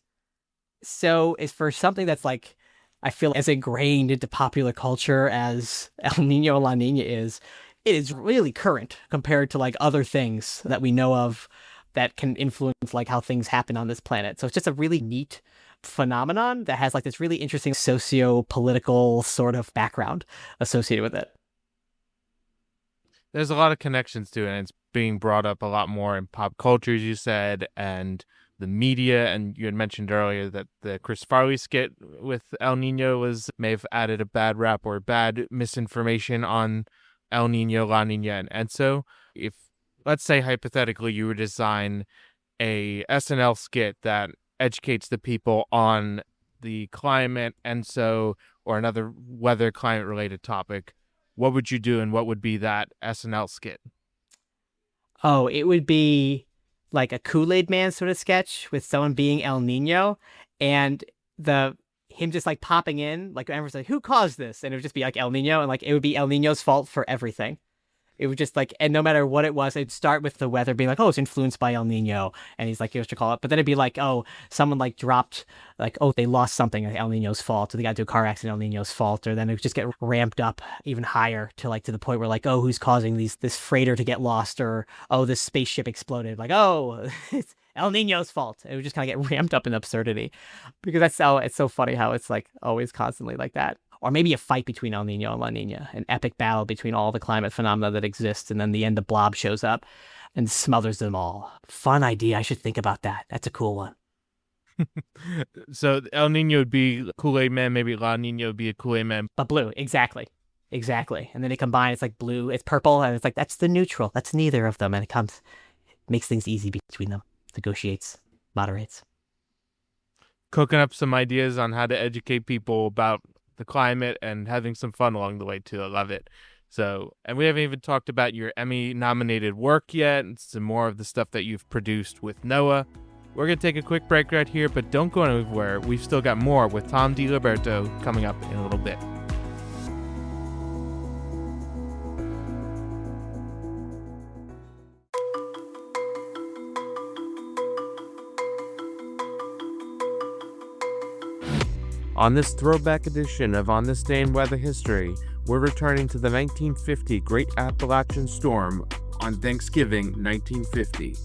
Speaker 2: So it's for something that's like, I feel as ingrained into popular culture as El Nino and La Nina is, it is really current compared to like other things that we know of that can influence like how things happen on this planet. So it's just a really neat phenomenon that has like this really interesting socio-political sort of background associated with it.
Speaker 1: There's a lot of connections to it, and it's being brought up a lot more in pop culture, as you said, and the media. And you had mentioned earlier that the Chris Farley skit with El Nino may have added a bad rap or bad misinformation on El Nino, La Nina, and Enso. If, let's say, hypothetically, you would design a SNL skit that educates the people on the climate, Enso, or another weather climate-related topic, what would you do, and what would be that SNL skit?
Speaker 2: Oh, it would be like a Kool-Aid Man sort of sketch with someone being El Nino, and him just like popping in, like everyone's like, who caused this? And it would just be like El Nino, and like it would be El Nino's fault for everything. It would just like, and no matter what it was, it'd start with the weather being like, oh, it's influenced by El Nino. And he's like, here's what you call it. But then it'd be like, oh, someone like dropped, like, oh, they lost something, like El Nino's fault. Or they got into a car accident, El Nino's fault. Or then it would just get ramped up even higher to the point where like, oh, who's causing this freighter to get lost? Or, oh, this spaceship exploded. Like, oh, it's El Nino's fault. It would just kind of get ramped up in absurdity because it's so funny how it's like always constantly like that. Or maybe a fight between El Nino and La Nina, an epic battle between all the climate phenomena that exist, and then the end the blob shows up and smothers them all. Fun idea. I should think about that. That's a cool one.
Speaker 1: So El Nino would be Kool-Aid Man, maybe La Nina would be a Kool-Aid Man.
Speaker 2: But blue, exactly. And then they combine, it's like blue, it's purple, and it's like, that's the neutral. That's neither of them. And it makes things easy between them. Negotiates, moderates.
Speaker 1: Cooking up some ideas on how to educate people about the climate and having some fun along the way too. I love it. So, and we haven't even talked about your Emmy-nominated work yet, and some more of the stuff that you've produced with NOAA. We're going to take a quick break right here, but don't go anywhere. We've still got more with Tom Di Liberto coming up in a little bit. On this throwback edition of On This Day in Weather History, we're returning to the 1950 Great Appalachian Storm on Thanksgiving 1950.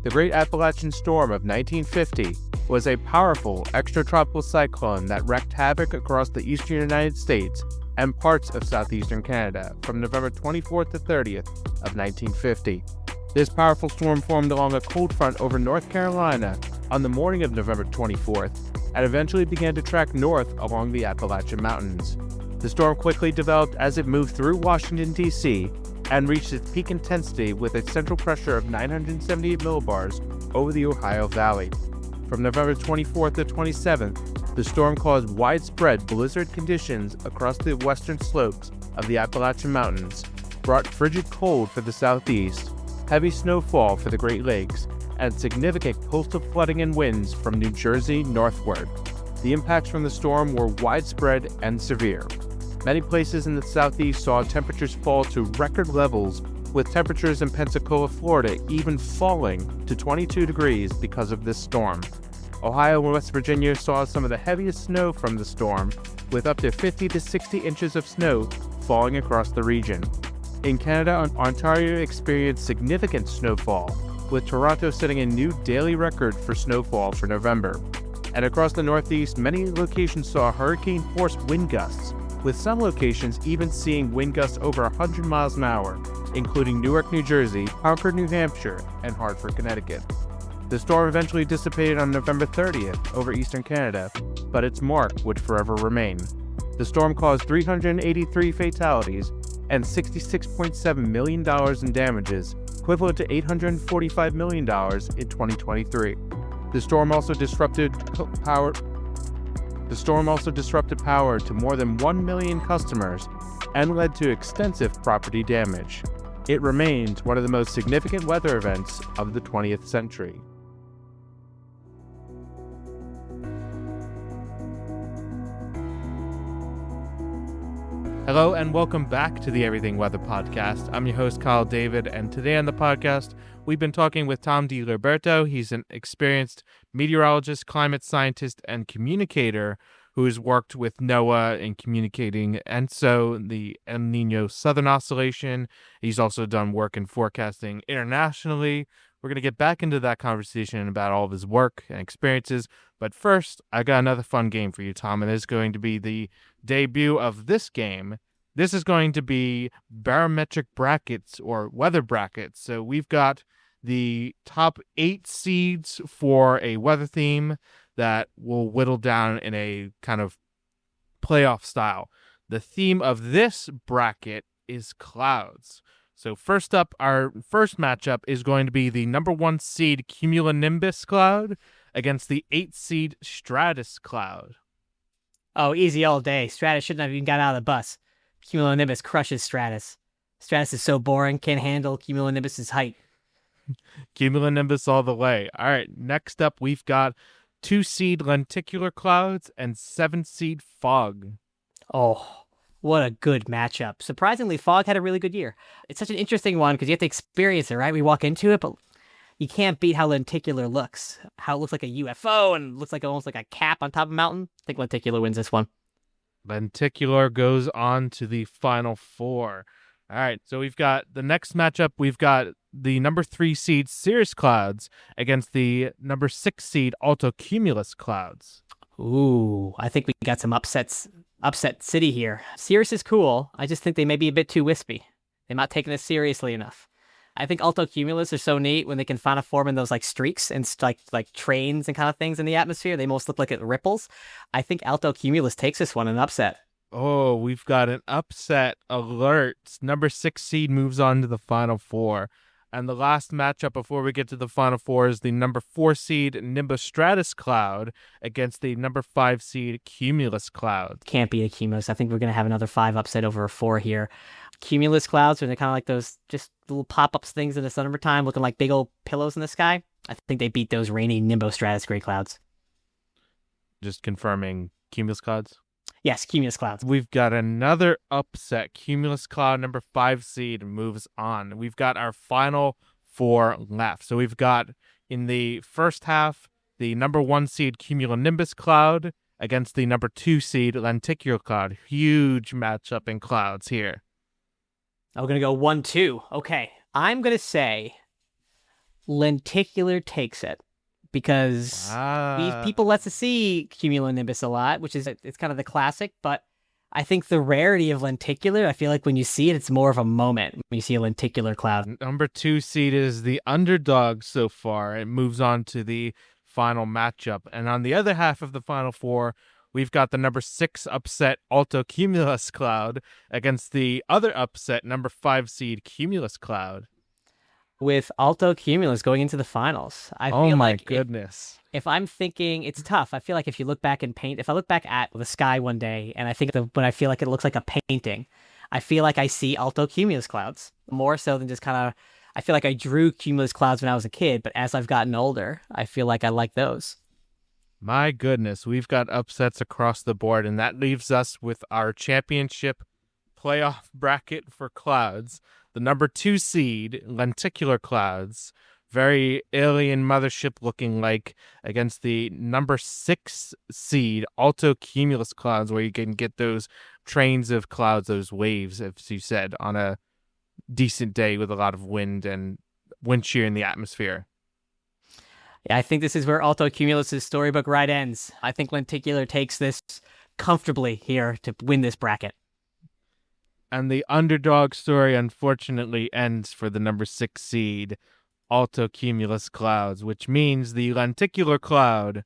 Speaker 1: The Great Appalachian Storm of 1950 was a powerful extratropical cyclone that wreaked havoc across the eastern United States and parts of southeastern Canada from November 24th to 30th of 1950. This powerful storm formed along a cold front over North Carolina on the morning of November 24th and eventually began to track north along the Appalachian Mountains. The storm quickly developed as it moved through Washington, D.C., and reached its peak intensity with a central pressure of 978 millibars over the Ohio Valley. From November 24th to 27th, the storm caused widespread blizzard conditions across the western slopes of the Appalachian Mountains, brought frigid cold for the southeast, heavy snowfall for the Great Lakes, and significant coastal flooding and winds from New Jersey northward. The impacts from the storm were widespread and severe. Many places in the southeast saw temperatures fall to record levels, with temperatures in Pensacola, Florida even falling to 22 degrees because of this storm. Ohio and West Virginia saw some of the heaviest snow from the storm, with up to 50 to 60 inches of snow falling across the region. In Canada, Ontario experienced significant snowfall, with Toronto setting a new daily record for snowfall for November. And across the Northeast, many locations saw hurricane-force wind gusts, with some locations even seeing wind gusts over 100 miles an hour, including Newark, New Jersey, Concord, New Hampshire, and Hartford, Connecticut. The storm eventually dissipated on November 30th over eastern Canada, but its mark would forever remain. The storm caused 383 fatalities and $66.7 million in damages, equivalent to $845 million in 2023. The storm also disrupted power to more than 1 million customers and led to extensive property damage. It remains one of the most significant weather events of the 20th century. Hello and welcome back to the Everything Weather Podcast. I'm your host, Kyle David, and today on the podcast, we've been talking with Tom Di Liberto. He's an experienced meteorologist, climate scientist, and communicator who has worked with NOAA in communicating ENSO, the El Niño Southern Oscillation. He's also done work in forecasting internationally. We're going to get back into that conversation about all of his work and experiences. But first, I got another fun game for you, Tom, and it's going to be the debut of this game. This is going to be barometric brackets or weather brackets. So we've got the top 8 seeds for a weather theme that will whittle down in a kind of playoff style. The theme of this bracket is clouds. So first up, our first matchup is going to be the number 1 seed cumulonimbus cloud against the 8 seed stratus cloud.
Speaker 2: Oh, easy all day. Stratus shouldn't have even got out of the bus. Cumulonimbus crushes Stratus. Stratus is so boring, can't handle cumulonimbus's height.
Speaker 1: Cumulonimbus all the way. All right, next up we've got 2 seed lenticular clouds and 7 seed fog.
Speaker 2: Oh, what a good matchup. Surprisingly, fog had a really good year. It's such an interesting one because you have to experience it, right? We walk into it, but you can't beat how lenticular looks. How it looks like a UFO and looks like almost like a cap on top of a mountain. I think lenticular wins this one.
Speaker 1: Lenticular goes on to the final 4. All right, so we've got the next matchup. We've got the number 3 seed cirrus clouds against the number 6 seed altocumulus clouds.
Speaker 2: Ooh, I think we got some upset city here. Cirrus is cool. I just think they may be a bit too wispy. They're not taking it seriously enough. I think altocumulus are so neat when they can kind of form in those like streaks and like trains and kind of things in the atmosphere. They most look like it ripples. I think altocumulus takes this one in an upset.
Speaker 1: Oh, we've got an upset alert. Number 6 seed moves on to the final 4. And the last matchup before we get to the final 4 is the number 4 seed Nimbus Stratus cloud against the number 5 seed Cumulus cloud.
Speaker 2: Can't beat a Cumulus. I think we're going to have another 5 upset over a 4 here. Cumulus clouds are kind of like those just little pop-ups things in the summertime looking like big old pillows in the sky. I think they beat those rainy Nimbostratus gray clouds.
Speaker 1: Just confirming Cumulus clouds?
Speaker 2: Yes, Cumulus clouds.
Speaker 1: We've got another upset. Cumulus cloud number 5 seed moves on. We've got our final 4 left. So we've got in the first half the number 1 seed cumulonimbus cloud against the number 2 seed lenticular cloud. Huge matchup in clouds here.
Speaker 2: I'm going to go 1-2. Okay. I'm going to say lenticular takes it because people let us see cumulonimbus a lot, which is it's kind of the classic, but I think the rarity of lenticular, I feel like when you see it, it's more of a moment when you see a lenticular cloud.
Speaker 1: Number 2 seed is the underdog so far. It moves on to the final matchup. And on the other half of the final four, we've got the number 6 upset altocumulus cloud against the other upset number 5 seed cumulus cloud.
Speaker 2: With altocumulus going into the finals, I feel
Speaker 1: oh my
Speaker 2: like
Speaker 1: goodness.
Speaker 2: If I'm thinking, it's tough. I feel like if you look back and paint, if I look back at the sky one day and I think when I feel like it looks like a painting, I feel like I see altocumulus clouds more so than just kind of, I feel like I drew cumulus clouds when I was a kid, but as I've gotten older, I feel like I like those.
Speaker 1: My goodness, we've got upsets across the board, and that leaves us with our championship playoff bracket for clouds. The number 2 seed, lenticular clouds, very alien mothership looking like, against the number 6 seed altocumulus clouds, where you can get those trains of clouds, those waves, as you said, on a decent day with a lot of wind and wind shear in the atmosphere.
Speaker 2: Yeah, I think this is where altocumulus's storybook ride ends. I think lenticular takes this comfortably here to win this bracket.
Speaker 1: And the underdog story, unfortunately, ends for the number 6 seed altocumulus clouds, which means the lenticular cloud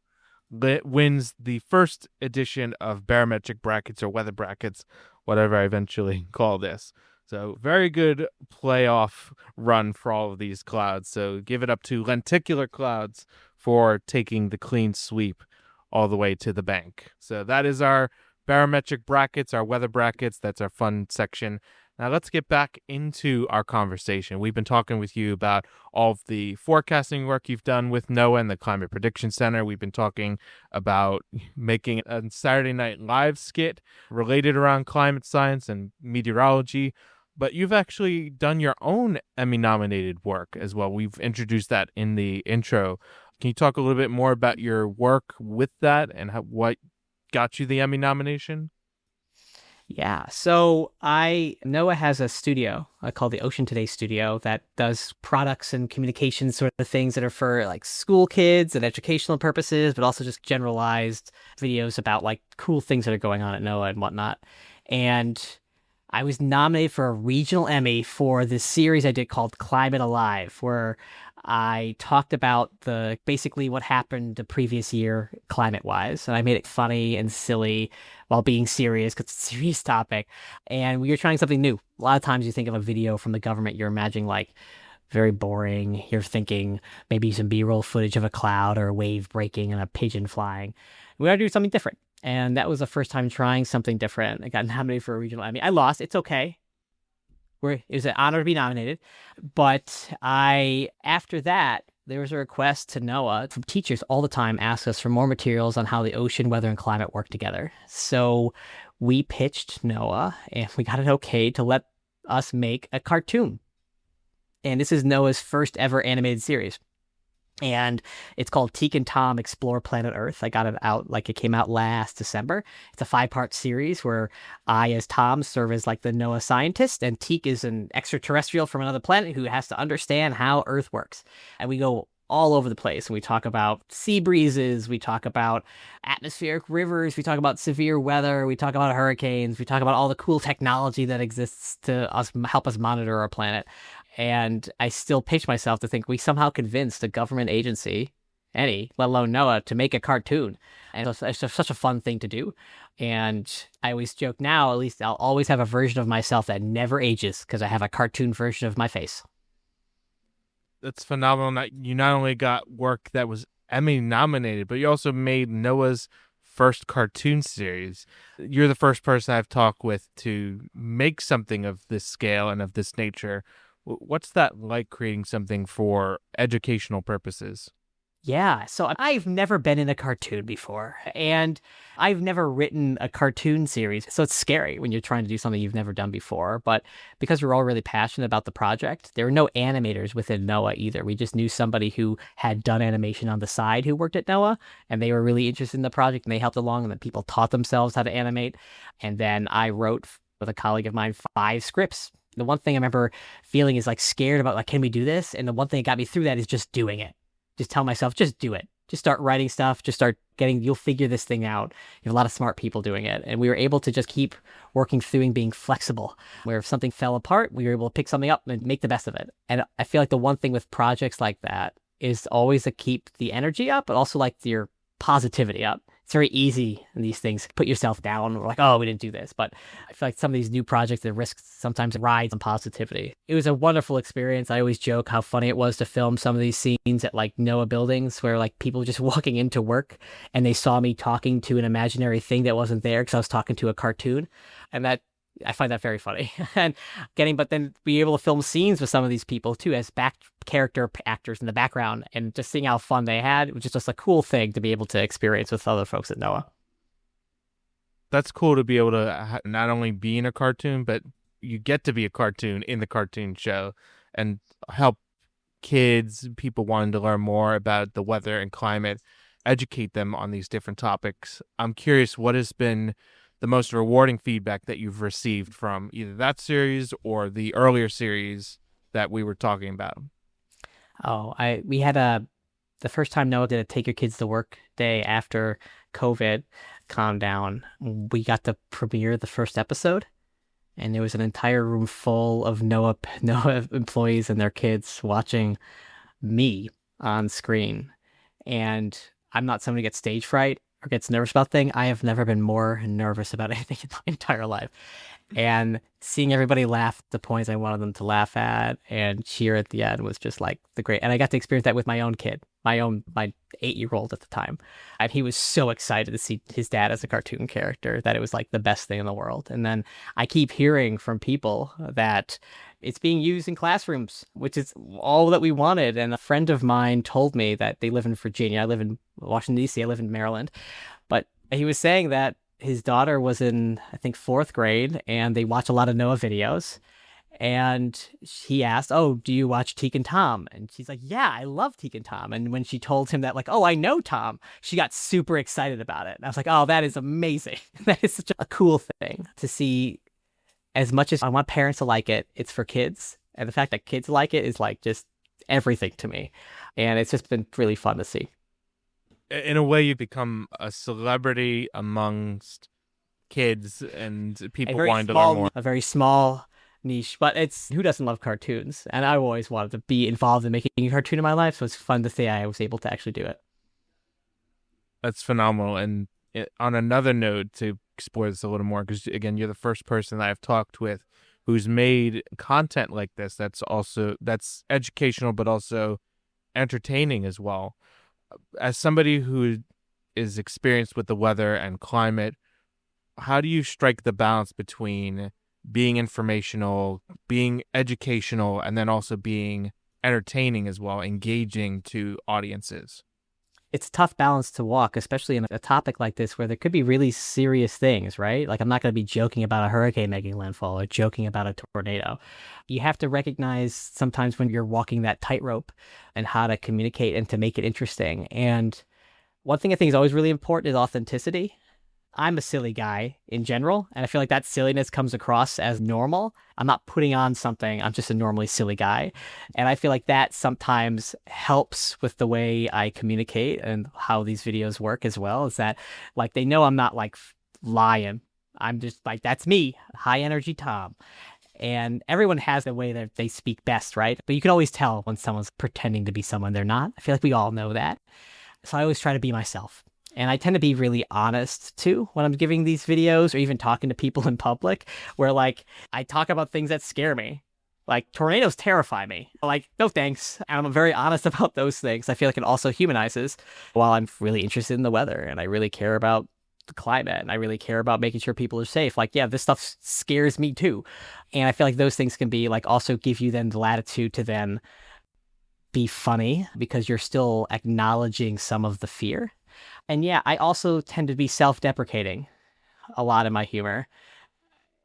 Speaker 1: wins the first edition of barometric brackets or weather brackets, whatever I eventually call this. So very good playoff run for all of these clouds. So give it up to lenticular clouds for taking the clean sweep all the way to the bank. So that is our barometric brackets, our weather brackets. That's our fun section. Now let's get back into our conversation. We've been talking with you about all of the forecasting work you've done with NOAA and the Climate Prediction Center. We've been talking about making a Saturday Night Live skit related around climate science and meteorology. But you've actually done your own Emmy-nominated work as well. We've introduced that in the intro. Can you talk a little bit more about your work with that and what got you the Emmy nomination?
Speaker 2: Yeah, so NOAA has a studio called the Ocean Today Studio that does products and communication sort of things that are for like school kids and educational purposes, but also just generalized videos about like cool things that are going on at NOAA and whatnot. And I was nominated for a regional Emmy for this series I did called Climate Alive, where I talked about basically what happened the previous year climate-wise, and I made it funny and silly while being serious because it's a serious topic. And we were trying something new. A lot of times you think of a video from the government, you're imagining like very boring. You're thinking maybe some B-roll footage of a cloud or a wave breaking and a pigeon flying. We gotta do something different. And that was the first time trying something different. I got nominated for a regional Emmy. I lost. It's okay. It was an honor to be nominated. But after that, there was a request to NOAA from teachers all the time ask us for more materials on how the ocean, weather, and climate work together. So we pitched NOAA, and we got it okay to let us make a cartoon. And this is NOAA's first ever animated series. And it's called Teak and Tom Explore Planet Earth. I got it out, it came out last December. It's a 5-part series where I, as Tom, serve as like the NOAA scientist, and Teak is an extraterrestrial from another planet who has to understand how Earth works. And we go all over the place. And we talk about sea breezes, we talk about atmospheric rivers, we talk about severe weather, we talk about hurricanes, we talk about all the cool technology that exists to help us monitor our planet. And I still pitch myself to think we somehow convinced a government agency, any, let alone NOAA, to make a cartoon. And it's just such a fun thing to do. And I always joke now, at least I'll always have a version of myself that never ages because I have a cartoon version of my face.
Speaker 1: That's phenomenal. That you not only got work that was Emmy nominated, but you also made NOAA's first cartoon series. You're the first person I've talked with to make something of this scale and of this nature. What's that like, creating something for educational purposes?
Speaker 2: Yeah, so I've never been in a cartoon before, and I've never written a cartoon series. So it's scary when you're trying to do something you've never done before. But because we're all really passionate about the project, there were no animators within NOAA either. We just knew somebody who had done animation on the side who worked at NOAA, and they were really interested in the project and they helped along, and then people taught themselves how to animate. And then I wrote with a colleague of mine 5 scripts. The one thing I remember feeling is like scared about, like, can we do this? And the one thing that got me through that is just doing it. Just tell myself, just do it. Just start writing stuff. Just start you'll figure this thing out. You have a lot of smart people doing it. And we were able to just keep working through and being flexible, where if something fell apart, we were able to pick something up and make the best of it. And I feel like the one thing with projects like that is always to keep the energy up, but also like your positivity up. It's very easy in these things, put yourself down. We're like, oh, we didn't do this. But I feel like some of these new projects, the risk sometimes rides on positivity. It was a wonderful experience. I always joke how funny it was to film some of these scenes at like NOAA buildings where like people just walking into work and they saw me talking to an imaginary thing that wasn't there because I was talking to a cartoon. And that I find that very funny. But then be able to film scenes with some of these people too as back character actors in the background, and just seeing how fun they had. It was just a cool thing to be able to experience with other folks at NOAA.
Speaker 1: That's cool to be able to not only be in a cartoon, but you get to be a cartoon in the cartoon show and help kids, people wanting to learn more about the weather and climate, educate them on these different topics. I'm curious, what has been the most rewarding feedback that you've received from either that series or the earlier series that we were talking about?
Speaker 2: Oh, we had the first time NOAA did a Take Your Kids to Work day after COVID calmed down. We got to premiere the first episode, and there was an entire room full of NOAA employees and their kids watching me on screen. And I'm not someone who gets stage fright or gets nervous about things. I have never been more nervous about anything in my entire life. And seeing everybody laugh at the points I wanted them to laugh at and cheer at the end was just like the great. And I got to experience that with my own kid, my 8-year-old at the time. And he was so excited to see his dad as a cartoon character that it was like the best thing in the world. And then I keep hearing from people that it's being used in classrooms, which is all that we wanted. And a friend of mine told me that they live in Virginia. I live in Washington, D.C. I live in Maryland. But he was saying that his daughter was in, I think, 4th grade, and they watch a lot of NOAA videos. And he asked, oh, do you watch Teak and Tom? And she's like, yeah, I love Teak and Tom. And when she told him that, like, oh, I know Tom, she got super excited about it. And I was like, oh, that is amazing. That is such a cool thing to see. As much as I want parents to like it, it's for kids. And the fact that kids like it is like just everything to me. And it's just been really fun to see.
Speaker 1: In a way, you've become a celebrity amongst kids and people wanting to learn more.
Speaker 2: A very small niche, but it's who doesn't love cartoons? And I always wanted to be involved in making a cartoon in my life, so it's fun to say I was able to actually do it.
Speaker 1: That's phenomenal. And on another note, to explore this a little more, because again, you're the first person that I've talked with who's made content like this that's educational but also entertaining as well. As somebody who is experienced with the weather and climate, how do you strike the balance between being informational, being educational, and then also being entertaining as well, engaging to audiences?
Speaker 2: It's a tough balance to walk, especially in a topic like this where there could be really serious things, right? Like, I'm not going to be joking about a hurricane making landfall or joking about a tornado. You have to recognize sometimes when you're walking that tightrope and how to communicate and to make it interesting. And one thing I think is always really important is authenticity. I'm a silly guy in general, and I feel like that silliness comes across as normal. I'm not putting on something. I'm just a normally silly guy. And I feel like that sometimes helps with the way I communicate and how these videos work as well, is that like they know I'm not like lying. I'm just like, that's me, high energy Tom. And everyone has a way that they speak best, right? But you can always tell when someone's pretending to be someone they're not. I feel like we all know that. So I always try to be myself. And I tend to be really honest too when I'm giving these videos or even talking to people in public, where like I talk about things that scare me. Like tornadoes terrify me. Like, no thanks. And I'm very honest about those things. I feel like it also humanizes, while I'm really interested in the weather and I really care about the climate and I really care about making sure people are safe. Like, yeah, this stuff scares me too. And I feel like those things can be like also give you then the latitude to then be funny because you're still acknowledging some of the fear. And yeah, I also tend to be self-deprecating a lot in my humor.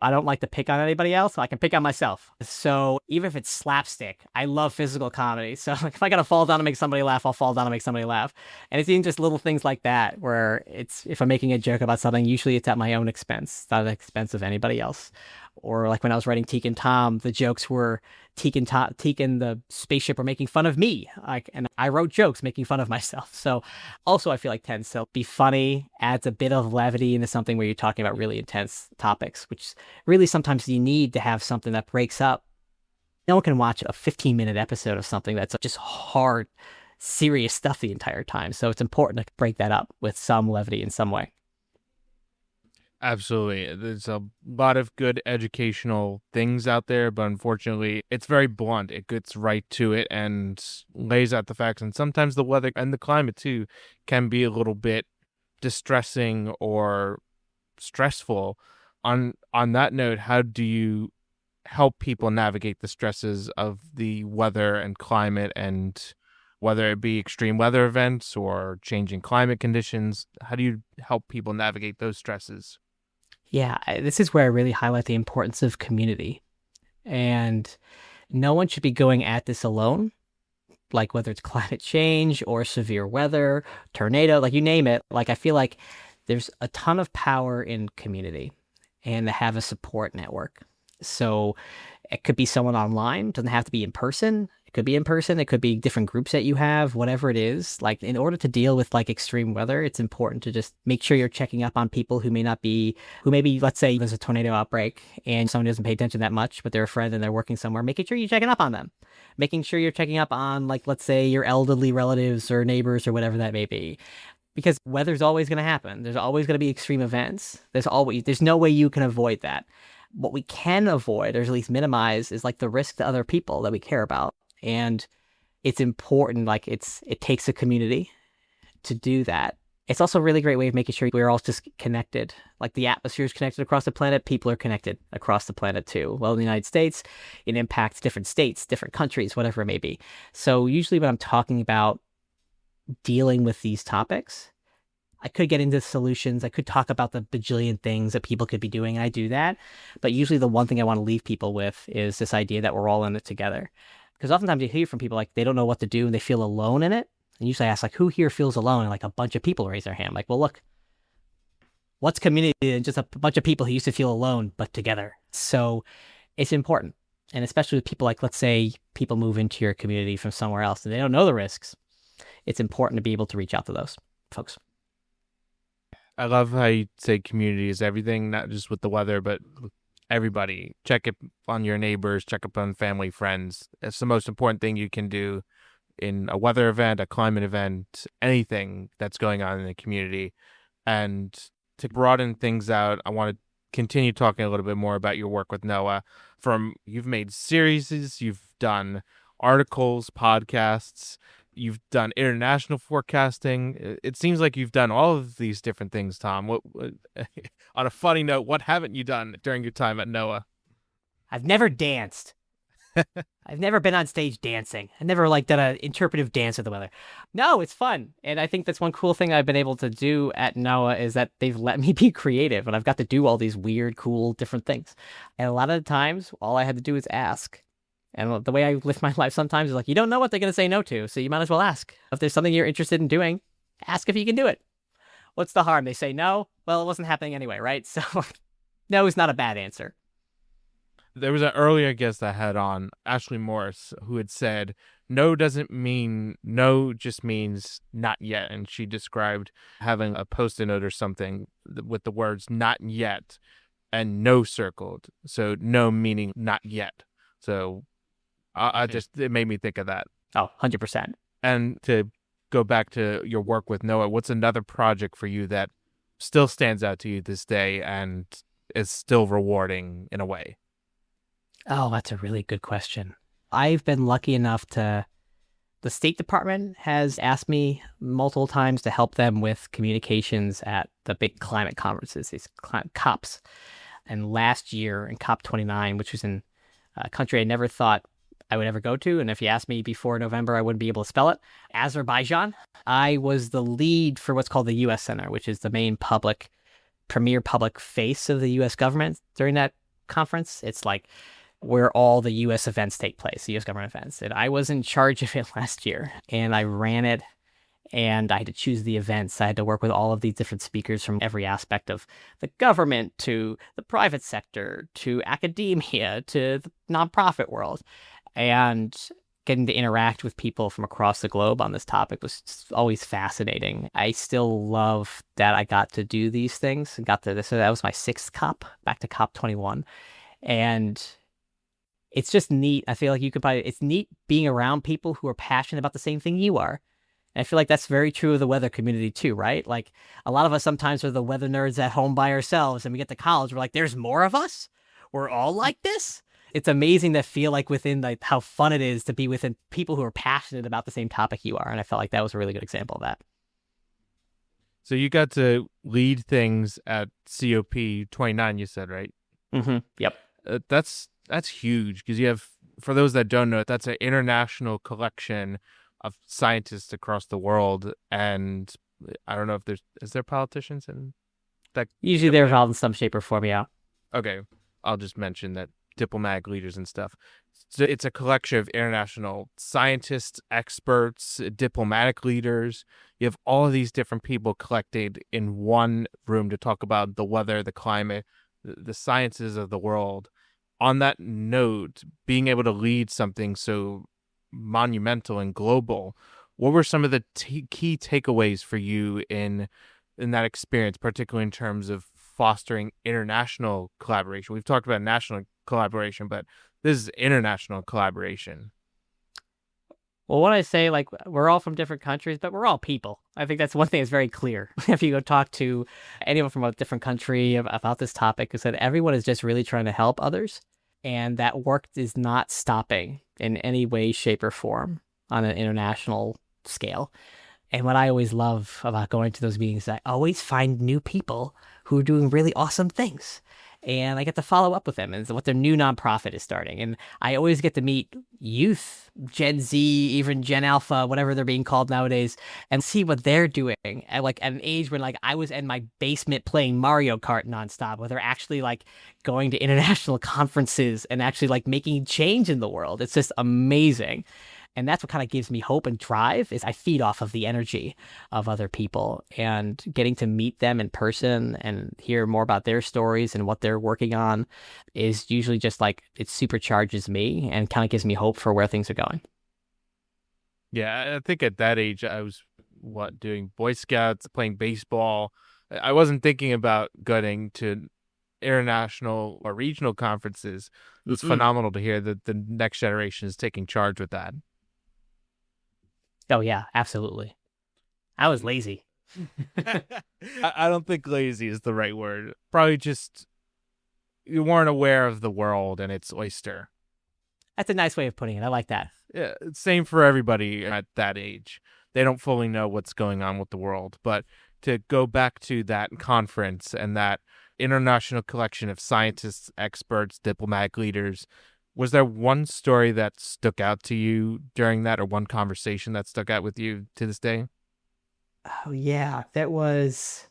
Speaker 2: I don't like to pick on anybody else. I can pick on myself. So even if it's slapstick, I love physical comedy. So like if I got to fall down to make somebody laugh, I'll fall down to make somebody laugh. And it's even just little things like that where it's, if I'm making a joke about something, usually it's at my own expense, not at the expense of anybody else. Or like when I was writing Teak and Tom, the jokes were Teak and the spaceship were making fun of me. And I wrote jokes making fun of myself. So also I feel like tends to be funny, adds a bit of levity into something where you're talking about really intense topics, which really sometimes you need to have something that breaks up. No one can watch a 15-minute episode of something that's just hard, serious stuff the entire time. So it's important to break that up with some levity in some way.
Speaker 1: Absolutely. There's a lot of good educational things out there, but unfortunately, it's very blunt. It gets right to it and lays out the facts. And sometimes the weather and the climate, too, can be a little bit distressing or stressful. On that note, how do you help people navigate the stresses of the weather and climate, and whether it be extreme weather events or changing climate conditions? How do you help people navigate those stresses?
Speaker 2: Yeah, this is where I really highlight the importance of community. And no one should be going at this alone, like whether it's climate change or severe weather, tornado, like you name it. Like I feel like there's a ton of power in community and to have a support network. So it could be someone online, doesn't have to be in person. It could be in person. It could be different groups that you have, whatever it is. Like in order to deal with like extreme weather, it's important to just make sure you're checking up on people who maybe, let's say there's a tornado outbreak and someone doesn't pay attention that much, but they're a friend and they're working somewhere, making sure you're checking up on them. Making sure you're checking up on, like, let's say your elderly relatives or neighbors or whatever that may be. Because weather's always going to happen. There's always going to be extreme events. There's no way you can avoid that. What we can avoid, or at least minimize, is like the risk to other people that we care about. And it's important, like it takes a community to do that. It's also a really great way of making sure we're all just connected. Like the atmosphere is connected across the planet, people are connected across the planet too. Well, in the United States, it impacts different states, different countries, whatever it may be. So usually when I'm talking about dealing with these topics, I could get into solutions. I could talk about the bajillion things that people could be doing, and I do that. But usually the one thing I want to leave people with is this idea that we're all in it together. Because oftentimes you hear from people like they don't know what to do and they feel alone in it. And usually I ask, like, who here feels alone? And like a bunch of people raise their hand. Like, well, look, what's community and just a bunch of people who used to feel alone but together? So it's important. And especially with people like, let's say people move into your community from somewhere else and they don't know the risks. It's important to be able to reach out to those folks.
Speaker 1: I love how you say community is everything, not just with the weather, but everybody. Check up on your neighbors, check up on family, friends. That's the most important thing you can do in a weather event, a climate event, anything that's going on in the community. And to broaden things out, I want to continue talking a little bit more about your work with NOAA. You've made series, you've done articles, podcasts, you've done international forecasting. It seems like you've done all of these different things, Tom. What on a funny note, what haven't you done during your time at NOAA?
Speaker 2: I've never danced. I've never been on stage dancing. I've never done an interpretive dance of the weather. No, it's fun. And I think that's one cool thing I've been able to do at NOAA is that they've let me be creative and I've got to do all these weird, cool, different things. And a lot of the times, all I had to do is ask. And the way I live my life sometimes is like, you don't know what they're going to say no to, so you might as well ask. If there's something you're interested in doing, ask if you can do it. What's the harm? They say no? Well, it wasn't happening anyway, right? So no is not a bad answer.
Speaker 1: There was an earlier guest I had on, Ashley Morris, who had said, no doesn't mean no, just means not yet. And she described having a Post-it note or something with the words not yet and no circled. So no meaning not yet. So it made me think of that.
Speaker 2: Oh, 100%.
Speaker 1: And to go back to your work with NOAA, what's another project for you that still stands out to you this day and is still rewarding in a way?
Speaker 2: Oh, that's a really good question. I've been lucky enough the State Department has asked me multiple times to help them with communications at the big climate conferences, these COPs. And last year in COP 29, which was in a country I never thought I would ever go to. And if you asked me before November, I wouldn't be able to spell it. Azerbaijan. I was the lead for what's called the U.S. Center, which is the main premier public face of the U.S. government during that conference. It's like where all the U.S. events take place, the U.S. government events. And I was in charge of it last year, and I ran it, and I had to choose the events. I had to work with all of these different speakers from every aspect of the government to the private sector to academia to the nonprofit world. And getting to interact with people from across the globe on this topic was just always fascinating. I still love that I got to do these things and got to this. So that was my 6th COP, back to COP 21. And it's just neat. I feel like it's neat being around people who are passionate about the same thing you are. And I feel like that's very true of the weather community too, right? Like a lot of us sometimes are the weather nerds at home by ourselves, and we get to college, we're like, there's more of us? We're all like this? It's amazing to feel like within like how fun it is to be within people who are passionate about the same topic you are. And I felt like that was a really good example of that.
Speaker 1: So you got to lead things at COP 29, you said, right?
Speaker 2: Mm-hmm. Yep.
Speaker 1: That's huge because you have, for those that don't know, that's an international collection of scientists across the world. And I don't know if is there politicians in that?
Speaker 2: Usually they're involved in some shape or form, yeah.
Speaker 1: Okay. I'll just mention that diplomatic leaders and stuff. So it's a collection of international scientists, experts, diplomatic leaders. You have all of these different people collected in one room to talk about the weather, the climate, the sciences of the world. On that note, being able to lead something so monumental and global, what were some of the key takeaways for you in that experience, particularly in terms of fostering international collaboration? We've talked about national collaboration, but this is international collaboration.
Speaker 2: Well, when I say like we're all from different countries, but we're all people, I think that's one thing that's very clear. If you go talk to anyone from a different country about this topic, is that everyone is just really trying to help others, and that work is not stopping in any way, shape, or form on an international scale. And what I always love about going to those meetings is I always find new people who are doing really awesome things. And I get to follow up with them and what their new nonprofit is starting. And I always get to meet youth, Gen Z, even Gen Alpha, whatever they're being called nowadays, and see what they're doing at like at an age when like I was in my basement playing Mario Kart nonstop, where they're actually like going to international conferences and actually like making change in the world. It's just amazing. And that's what kind of gives me hope and drive, is I feed off of the energy of other people, and getting to meet them in person and hear more about their stories and what they're working on is usually just like, it supercharges me and kind of gives me hope for where things are going.
Speaker 1: Yeah, I think at that age, I was doing Boy Scouts, playing baseball. I wasn't thinking about going to international or regional conferences. It's phenomenal to hear that the next generation is taking charge with that.
Speaker 2: Oh, yeah, absolutely. I was lazy.
Speaker 1: I don't think lazy is the right word. Probably just you weren't aware of the world and its oyster.
Speaker 2: That's a nice way of putting it. I like that.
Speaker 1: Yeah, same for everybody at that age. They don't fully know what's going on with the world. But to go back to that conference and that international collection of scientists, experts, diplomatic leaders, was there one story that stuck out to you during that, or one conversation that stuck out with you to this day?
Speaker 2: Oh, yeah. That was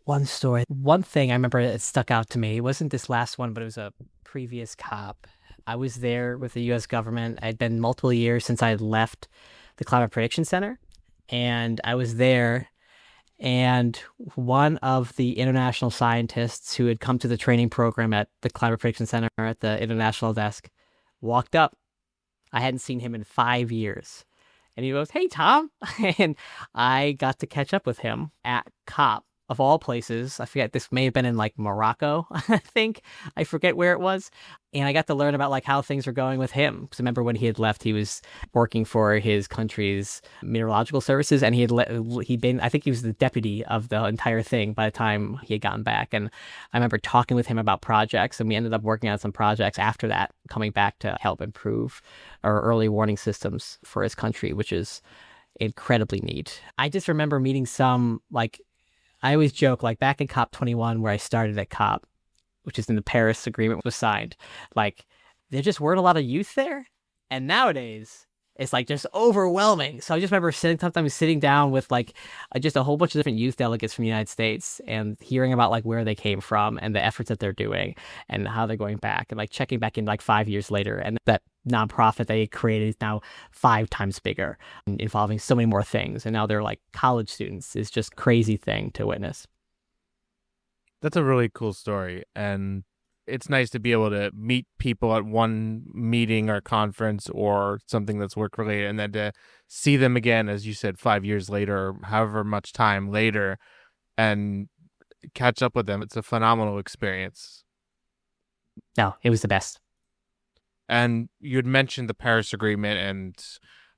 Speaker 2: one story. One thing I remember that stuck out to me, it wasn't this last one, but it was a previous COP. I was there with the U.S. government. I'd been multiple years since I had left the Climate Prediction Center, and I was there. And one of the international scientists who had come to the training program at the Climate Prediction Center at the international desk walked up. I hadn't seen him in 5 years. And he goes, "Hey, Tom." And I got to catch up with him at COP, of all places. I forget, this may have been in like Morocco, I think. I forget where it was. And I got to learn about like how things were going with him. Because remember when he had left, he was working for his country's meteorological services, and I think he was the deputy of the entire thing by the time he had gotten back. And I remember talking with him about projects, and we ended up working on some projects after that, coming back to help improve our early warning systems for his country, which is incredibly neat. I just remember meeting some, like, I always joke, like back in COP 21, where I started at COP, which is in the Paris Agreement was signed, like there just weren't a lot of youth there. And nowadays, it's like just overwhelming. So I just remember sometimes sitting down with like just a whole bunch of different youth delegates from the United States and hearing about like where they came from and the efforts that they're doing and how they're going back and like checking back in like 5 years later. And that nonprofit they created is now 5 times bigger, involving so many more things. And now they're like college students. It's just a crazy thing to witness.
Speaker 1: That's a really cool story. And it's nice to be able to meet people at one meeting or conference or something that's work related, and then to see them again, as you said, 5 years later, or however much time later, and catch up with them. It's a phenomenal experience.
Speaker 2: No, it was the best.
Speaker 1: And you had mentioned the Paris Agreement, and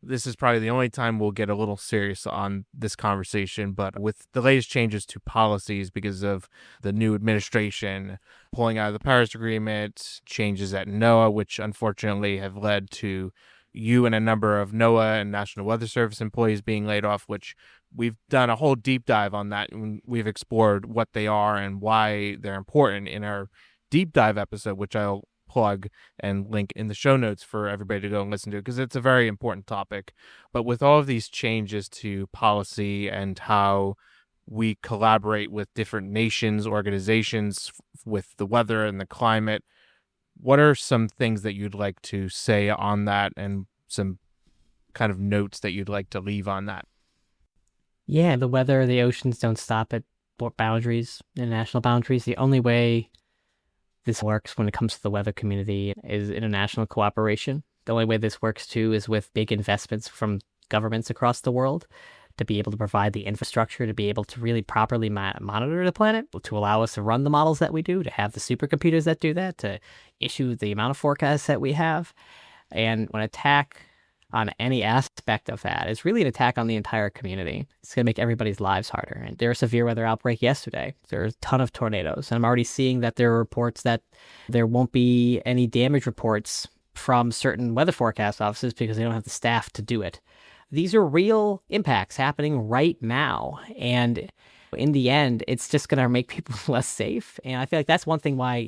Speaker 1: this is probably the only time we'll get a little serious on this conversation, but with the latest changes to policies because of the new administration pulling out of the Paris Agreement, changes at NOAA, which unfortunately have led to you and a number of NOAA and National Weather Service employees being laid off, which we've done a whole deep dive on that. And we've explored what they are and why they're important in our deep dive episode, which I'll plug and link in the show notes for everybody to go and listen to, because it's a very important topic. But with all of these changes to policy and how we collaborate with different nations, organizations with the weather and the climate, what are some things that you'd like to say on that and some kind of notes that you'd like to leave on that?
Speaker 2: Yeah, the weather, the oceans don't stop at boundaries, international boundaries. The only way this works when it comes to the weather community is international cooperation. The only way this works too is with big investments from governments across the world to be able to provide the infrastructure to be able to really properly monitor the planet, to allow us to run the models that we do, to have the supercomputers that do that, to issue the amount of forecasts that we have. And when attack on any aspect of that is really an attack on the entire community. It's going to make everybody's lives harder. And there was a severe weather outbreak yesterday. There's a ton of tornadoes. And I'm already seeing that there are reports that there won't be any damage reports from certain weather forecast offices because they don't have the staff to do it. These are real impacts happening right now. And in the end, it's just going to make people less safe. And I feel like that's one thing why,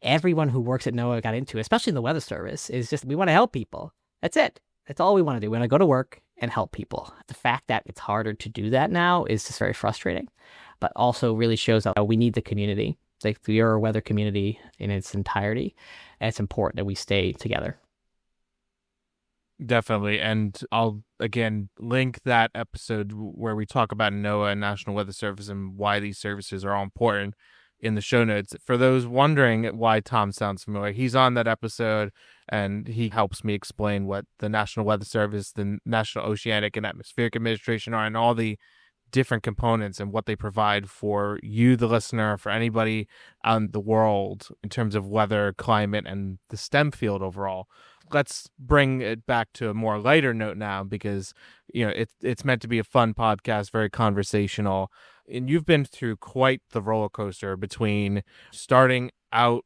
Speaker 2: everyone who works at NOAA got into, especially in the weather service, is just we want to help people. That's it. That's all we want to do. We want to go to work and help people. The fact that it's harder to do that now is just very frustrating, but also really shows how we need the community. Like we are a weather community in its entirety, and it's important that we stay together.
Speaker 1: Definitely. And I'll, again, link that episode where we talk about NOAA and National Weather Service and why these services are all important in the show notes. For those wondering why Tom sounds familiar, he's on that episode and he helps me explain what the National Weather Service, the National Oceanic and Atmospheric Administration are, and all the different components and what they provide for you, the listener, for anybody out in the world in terms of weather, climate, and the STEM field overall. Let's bring it back to a more lighter note now, because it's meant to be a fun podcast, very conversational. And you've been through quite the roller coaster between starting out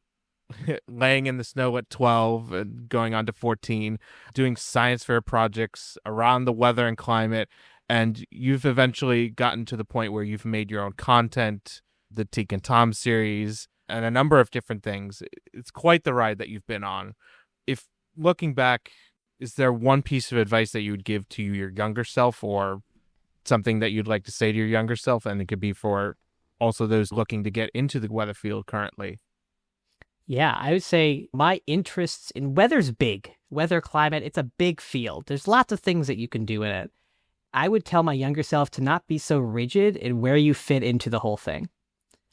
Speaker 1: laying in the snow at 12 and going on to 14, doing science fair projects around the weather and climate, and you've eventually gotten to the point where you've made your own content, the Teak and Tom series, and a number of different things. It's quite the ride that you've been on. If looking back, is there one piece of advice that you would give to your younger self, or something that you'd like to say to your younger self? And it could be for also those looking to get into the weather field currently.
Speaker 2: Yeah, I would say my interests in weather's big. Weather, climate, it's a big field. There's lots of things that you can do in it. I would tell my younger self to not be so rigid in where you fit into the whole thing.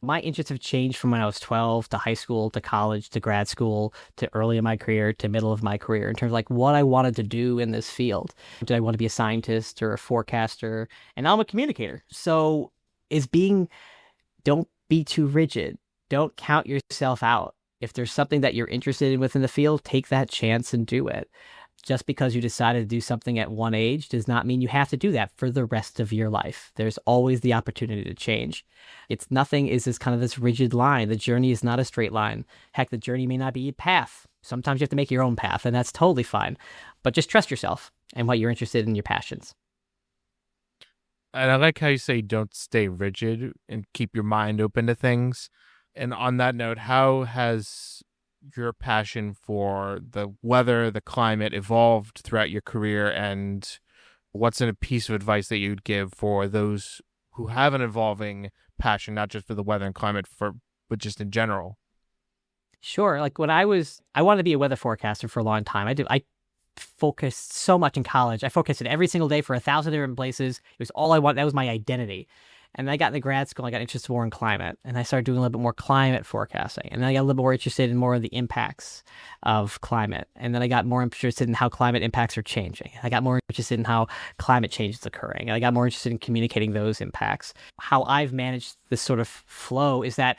Speaker 2: My interests have changed from when I was 12 to high school to college to grad school to early in my career to middle of my career in terms of like what I wanted to do in this field. Did I want to be a scientist or a forecaster? And now I'm a communicator. So don't be too rigid. Don't count yourself out. If there's something that you're interested in within the field, take that chance and do it. Just because you decided to do something at one age does not mean you have to do that for the rest of your life. There's always the opportunity to change. Nothing is this kind of this rigid line. The journey is not a straight line. Heck, the journey may not be a path. Sometimes you have to make your own path, and that's totally fine. But just trust yourself and what you're interested in, your passions.
Speaker 1: And I like how you say don't stay rigid and keep your mind open to things. And on that note, how has your passion for the weather, the climate evolved throughout your career, and what's a piece of advice that you'd give for those who have an evolving passion, not just for the weather and climate, but just in general?
Speaker 2: Sure. Like I wanted to be a weather forecaster for a long time. I focused so much in college. I focused it every single day for 1,000 different places. It was all I wanted. That was my identity. And I got into grad school, I got interested more in climate, and I started doing a little bit more climate forecasting. And then I got a little more interested in more of the impacts of climate. And then I got more interested in how climate impacts are changing. I got more interested in how climate change is occurring. And I got more interested in communicating those impacts. How I've managed this sort of flow is that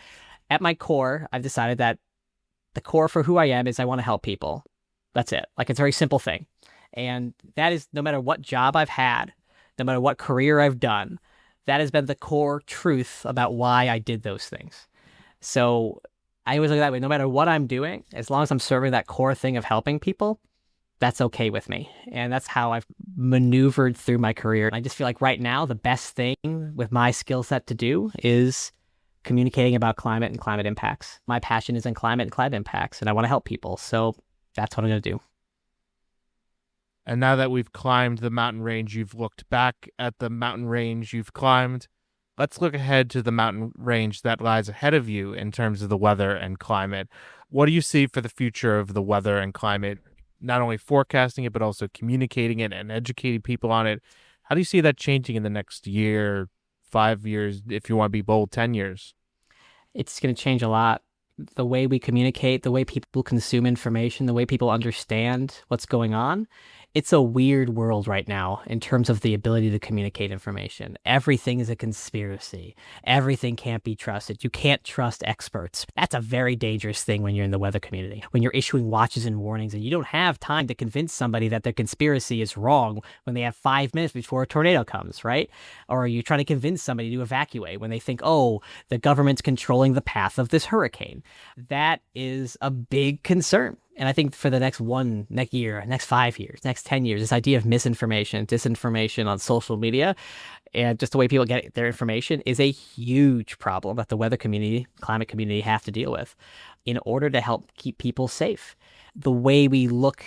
Speaker 2: at my core, I've decided that the core for who I am is I want to help people. That's it. Like, it's a very simple thing. And that is no matter what job I've had, no matter what career I've done, that has been the core truth about why I did those things. So I always look at that way. No matter what I'm doing, as long as I'm serving that core thing of helping people, that's okay with me. And that's how I've maneuvered through my career. I just feel like right now, the best thing with my skill set to do is communicating about climate and climate impacts. My passion is in climate and climate impacts, and I want to help people. So that's what I'm going to do.
Speaker 1: And now that we've climbed the mountain range, you've looked back at the mountain range you've climbed. Let's look ahead to the mountain range that lies ahead of you in terms of the weather and climate. What do you see for the future of the weather and climate, not only forecasting it, but also communicating it and educating people on it? How do you see that changing in the next year, 5 years, if you want to be bold, 10 years?
Speaker 2: It's going to change a lot. The way we communicate, the way people consume information, the way people understand what's going on. It's a weird world right now in terms of the ability to communicate information. Everything is a conspiracy. Everything can't be trusted. You can't trust experts. That's a very dangerous thing when you're in the weather community. When you're issuing watches and warnings and you don't have time to convince somebody that their conspiracy is wrong when they have 5 minutes before a tornado comes, right? Or you're trying to convince somebody to evacuate when they think, oh, the government's controlling the path of this hurricane. That is a big concern. And I think for the next year, next 5 years, next 10 years, this idea of misinformation, disinformation on social media, and just the way people get their information is a huge problem that the weather community, climate community have to deal with in order to help keep people safe. The way we look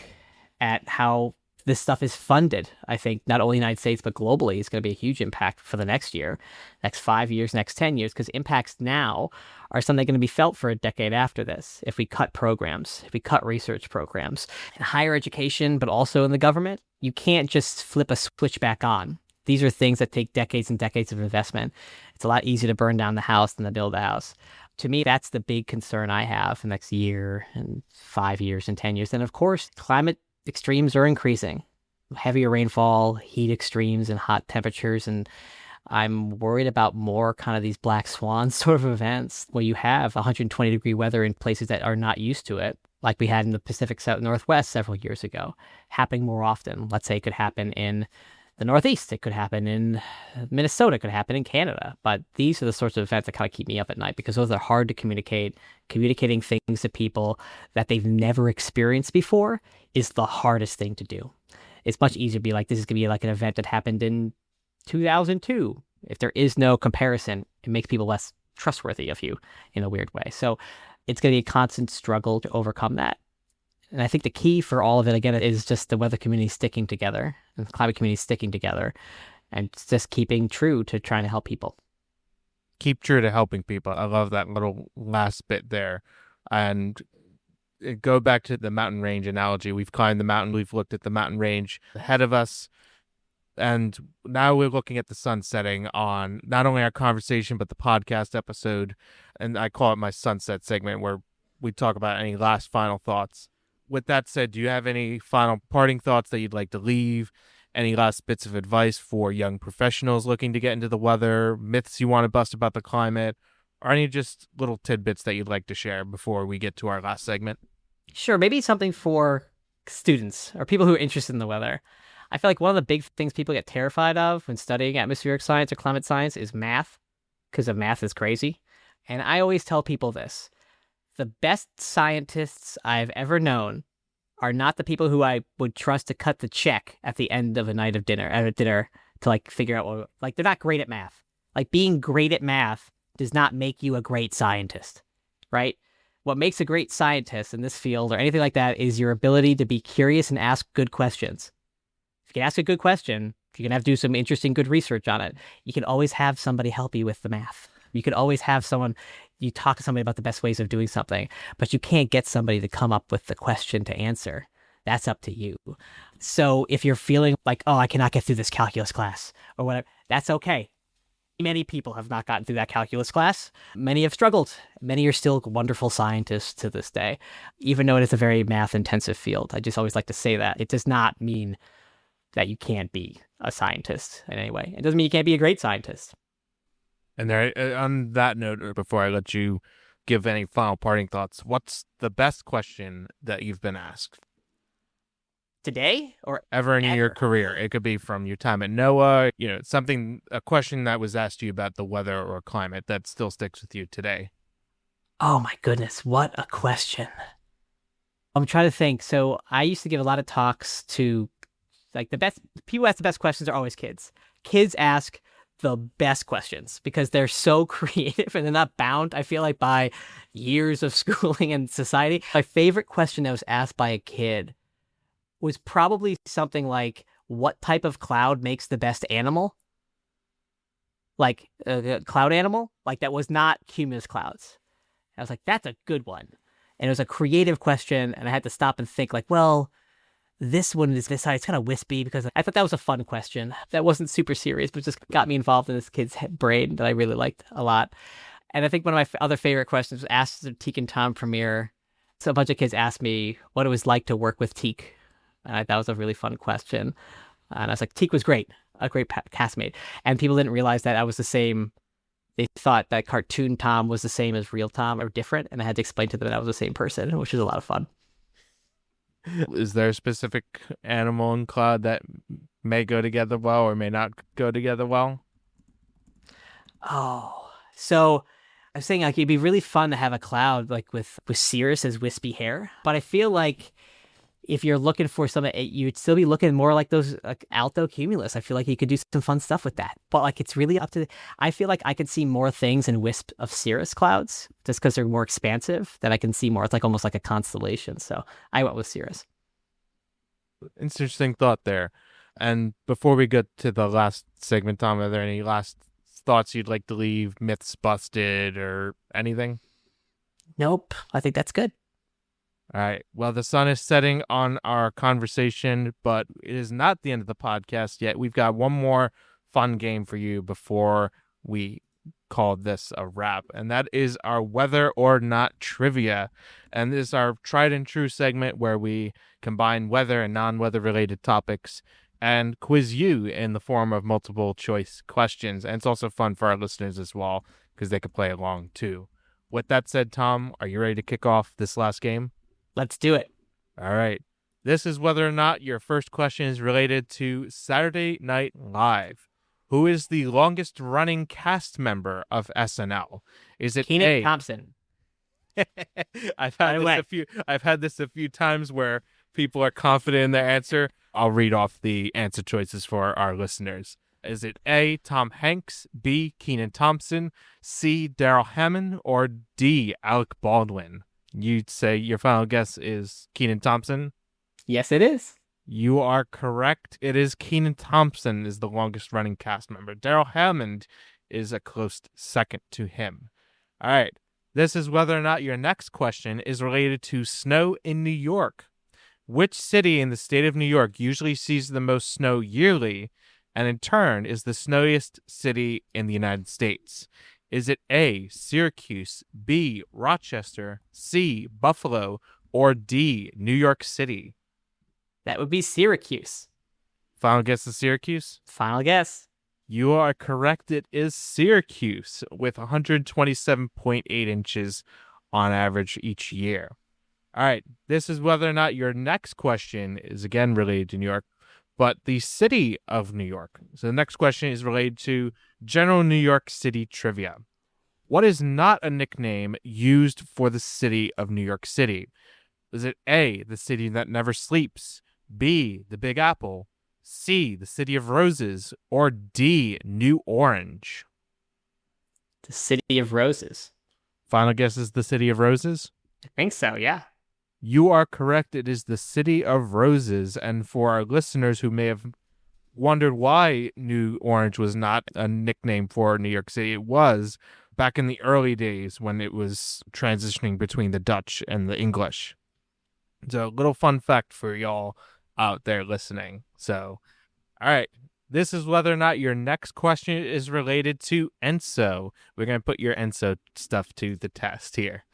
Speaker 2: at how this stuff is funded, I think, not only in the United States, but globally, is going to be a huge impact for the next year, next 5 years, next 10 years, because impacts now are something going to be felt for a decade after this. If we cut programs, if we cut research programs in higher education, but also in the government, you can't just flip a switch back on. These are things that take decades and decades of investment. It's a lot easier to burn down the house than to build a house. To me, that's the big concern I have for the next year and 5 years and 10 years. And of course, climate extremes are increasing. Heavier rainfall, heat extremes, and hot temperatures. And I'm worried about more kind of these black swan sort of events where you have 120-degree weather in places that are not used to it, like we had in the Pacific Northwest several years ago, happening more often. Let's say it could happen in the Northeast, it could happen in Minnesota, it could happen in Canada. But these are the sorts of events that kind of keep me up at night because those are hard to communicate. Communicating things to people that they've never experienced before is the hardest thing to do. It's much easier to be like, this is going to be like an event that happened in 2002. If there is no comparison, it makes people less trustworthy of you in a weird way. So it's going to be a constant struggle to overcome that. And I think the key for all of it, again, is just the weather community sticking together and the climate community sticking together and just keeping true to trying to help people.
Speaker 1: Keep true to helping people. I love that little last bit there. And go back to the mountain range analogy. We've climbed the mountain. We've looked at the mountain range ahead of us. And now we're looking at the sun setting on not only our conversation, but the podcast episode. And I call it my sunset segment where we talk about any last final thoughts. With that said, do you have any final parting thoughts that you'd like to leave? Any last bits of advice for young professionals looking to get into the weather, myths you want to bust about the climate, or any just little tidbits that you'd like to share before we get to our last segment?
Speaker 2: Sure, maybe something for students or people who are interested in the weather. I feel like one of the big things people get terrified of when studying atmospheric science or climate science is math, because of math is crazy. And I always tell people this. The best scientists I've ever known are not the people who I would trust to cut the check at the end of a night of dinner, to like figure out what, like, they're not great at math. Like, being great at math does not make you a great scientist, right? What makes a great scientist in this field or anything like that is your ability to be curious and ask good questions. If you can ask a good question, you can have to do some interesting, good research on it. You can always have somebody help you with the math. You could always have you talk to somebody about the best ways of doing something, but you can't get somebody to come up with the question to answer. That's up to you. So if you're feeling like, oh, I cannot get through this calculus class or whatever, that's okay. Many people have not gotten through that calculus class. Many have struggled. Many are still wonderful scientists to this day, even though it is a very math-intensive field. I just always like to say that. It does not mean that you can't be a scientist in any way. It doesn't mean you can't be a great scientist.
Speaker 1: And there, on that note, before I let you give any final parting thoughts, what's the best question that you've been asked?
Speaker 2: Today or
Speaker 1: ever in your career? It could be from your time at NOAA, a question that was asked you about the weather or climate that still sticks with you today.
Speaker 2: Oh my goodness, what a question. I'm trying to think. So I used to give a lot of talks to the best people. Ask the best questions are always kids. Kids ask the best questions because they're so creative and they're not bound, I feel like, by years of schooling and society. My favorite question that was asked by a kid was probably something like, what type of cloud makes the best animal? Like a cloud animal? Like that was not cumulus clouds. I was like, that's a good one. And it was a creative question, and I had to stop and think this one is this side. It's kind of wispy because I thought that was a fun question. That wasn't super serious, but just got me involved in this kid's brain that I really liked a lot. And I think one of my other favorite questions was asked at the Teak and Tom premiere. So a bunch of kids asked me what it was like to work with Teak. And that was a really fun question. And I was like, Teak was great, a great castmate. And people didn't realize that I was the same. They thought that cartoon Tom was the same as real Tom or different. And I had to explain to them that I was the same person, which is a lot of fun.
Speaker 1: Is there a specific animal and cloud that may go together well or may not go together well?
Speaker 2: Oh, so I was saying it'd be really fun to have a cloud with Cirrus's wispy hair. But I feel like if you're looking for something, you'd still be looking more like those alto cumulus. I feel like you could do some fun stuff with that. But it's really up to. I feel like I could see more things in wisp of cirrus clouds just because they're more expansive. That I can see more. It's almost like a constellation. So I went with cirrus.
Speaker 1: Interesting thought there. And before we get to the last segment, Tom, are there any last thoughts you'd like to leave? Myths busted or anything?
Speaker 2: Nope. I think that's good.
Speaker 1: All right. Well, the sun is setting on our conversation, but it is not the end of the podcast yet. We've got one more fun game for you before we call this a wrap, and that is our whether or not trivia. And this is our tried and true segment where we combine weather and non-weather related topics and quiz you in the form of multiple choice questions. And it's also fun for our listeners as well because they could play along too. With that said, Tom, are you ready to kick off this last game?
Speaker 2: Let's do it.
Speaker 1: All right. This is whether or not your first question is related to Saturday Night Live. Who is the longest running cast member of SNL? Is it
Speaker 2: Kenan Thompson?
Speaker 1: I've had this a few times where people are confident in their answer. I'll read off the answer choices for our listeners. Is it A, Tom Hanks, B, Kenan Thompson, C, Daryl Hammond, or D, Alec Baldwin? You'd say your final guess is Kenan Thompson?
Speaker 2: Yes, it is.
Speaker 1: You are correct. It is Kenan Thompson is the longest running cast member. Daryl Hammond is a close second to him. All right. This is whether or not your next question is related to snow in New York. Which city in the state of New York usually sees the most snow yearly and in turn is the snowiest city in the United States? Is it A, Syracuse, B, Rochester, C, Buffalo, or D, New York City?
Speaker 2: That would be Syracuse.
Speaker 1: Final guess is Syracuse?
Speaker 2: Final guess.
Speaker 1: You are correct. It is Syracuse with 127.8 inches on average each year. All right. This is whether or not your next question is again related to New York, but the city of New York. So the next question is related to general New York City trivia. What is not a nickname used for the city of New York City? Is it A, the city that never sleeps, B, the Big Apple, C, the City of Roses, or D, New Orange?
Speaker 2: The City of Roses.
Speaker 1: Final guess is the City of Roses?
Speaker 2: I think so, yeah.
Speaker 1: You are correct. It is the City of Roses. And for our listeners who may have wondered why New Orange was not a nickname for New York City, it was back in the early days when it was transitioning between the Dutch and the English. So, a little fun fact for y'all out there listening. So, all right. This is whether or not your next question is related to ENSO. We're going to put your ENSO stuff to the test here.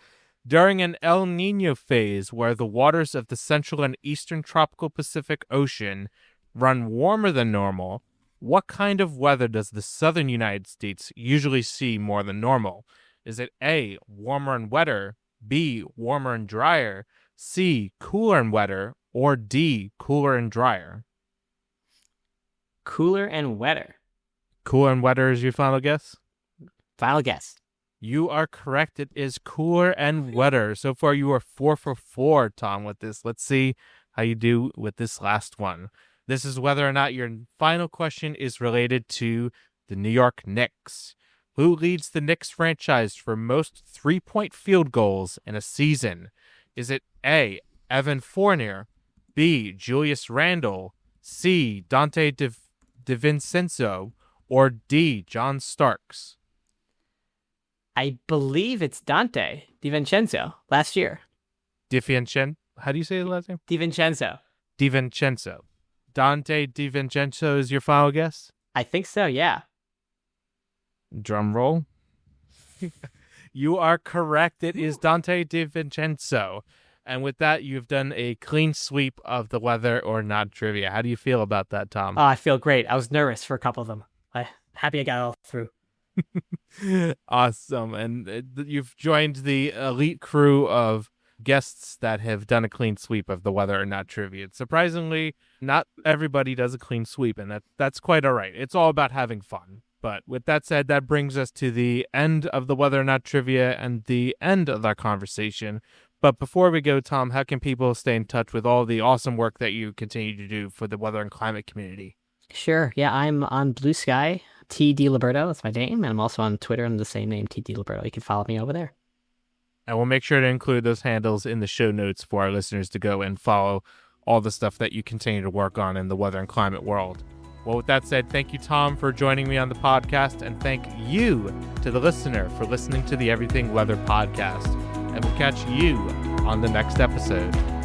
Speaker 1: During an El Niño phase where the waters of the central and eastern tropical Pacific Ocean run warmer than normal, what kind of weather does the southern United States usually see more than normal? Is it A, warmer and wetter, B, warmer and drier, C, cooler and wetter, or D, cooler and drier?
Speaker 2: Cooler and wetter.
Speaker 1: Cooler and wetter is your final guess?
Speaker 2: Final guess.
Speaker 1: You are correct. It is cooler and wetter. So far, you are 4 for 4, Tom, with this. Let's see how you do with this last one. This is whether or not your final question is related to the New York Knicks. Who leads the Knicks franchise for most three-point field goals in a season? Is it A, Evan Fournier, B, Julius Randle, C, Dante DiVincenzo, or D, John Starks?
Speaker 2: I believe it's Dante DiVincenzo last year.
Speaker 1: DiVincenzo? How do you say the last name?
Speaker 2: DiVincenzo.
Speaker 1: DiVincenzo. Dante DiVincenzo is your final guess?
Speaker 2: I think so, yeah.
Speaker 1: Drum roll. You are correct. It is Dante DiVincenzo. And with that, you've done a clean sweep of the whether or not trivia. How do you feel about that, Tom?
Speaker 2: Oh, I feel great. I was nervous for a couple of them. I'm happy I got it all through.
Speaker 1: Awesome. And you've joined the elite crew of guests that have done a clean sweep of the whether or not trivia. Surprisingly, not everybody does a clean sweep, and that's quite all right. It's all about having fun. But with that said, that brings us to the end of the whether or not trivia and the end of our conversation. But before we go, Tom, how can people stay in touch with all the awesome work that you continue to do for the weather and climate community?
Speaker 2: Sure. Yeah, I'm on Blue Sky. T. Di Liberto, that's my name. And I'm also on Twitter under the same name, T. Di Liberto. You can follow me over there.
Speaker 1: And we'll make sure to include those handles in the show notes for our listeners to go and follow all the stuff that you continue to work on in the weather and climate world. Well, with that said, thank you, Tom, for joining me on the podcast. And thank you to the listener for listening to the Everything Weather podcast. And we'll catch you on the next episode.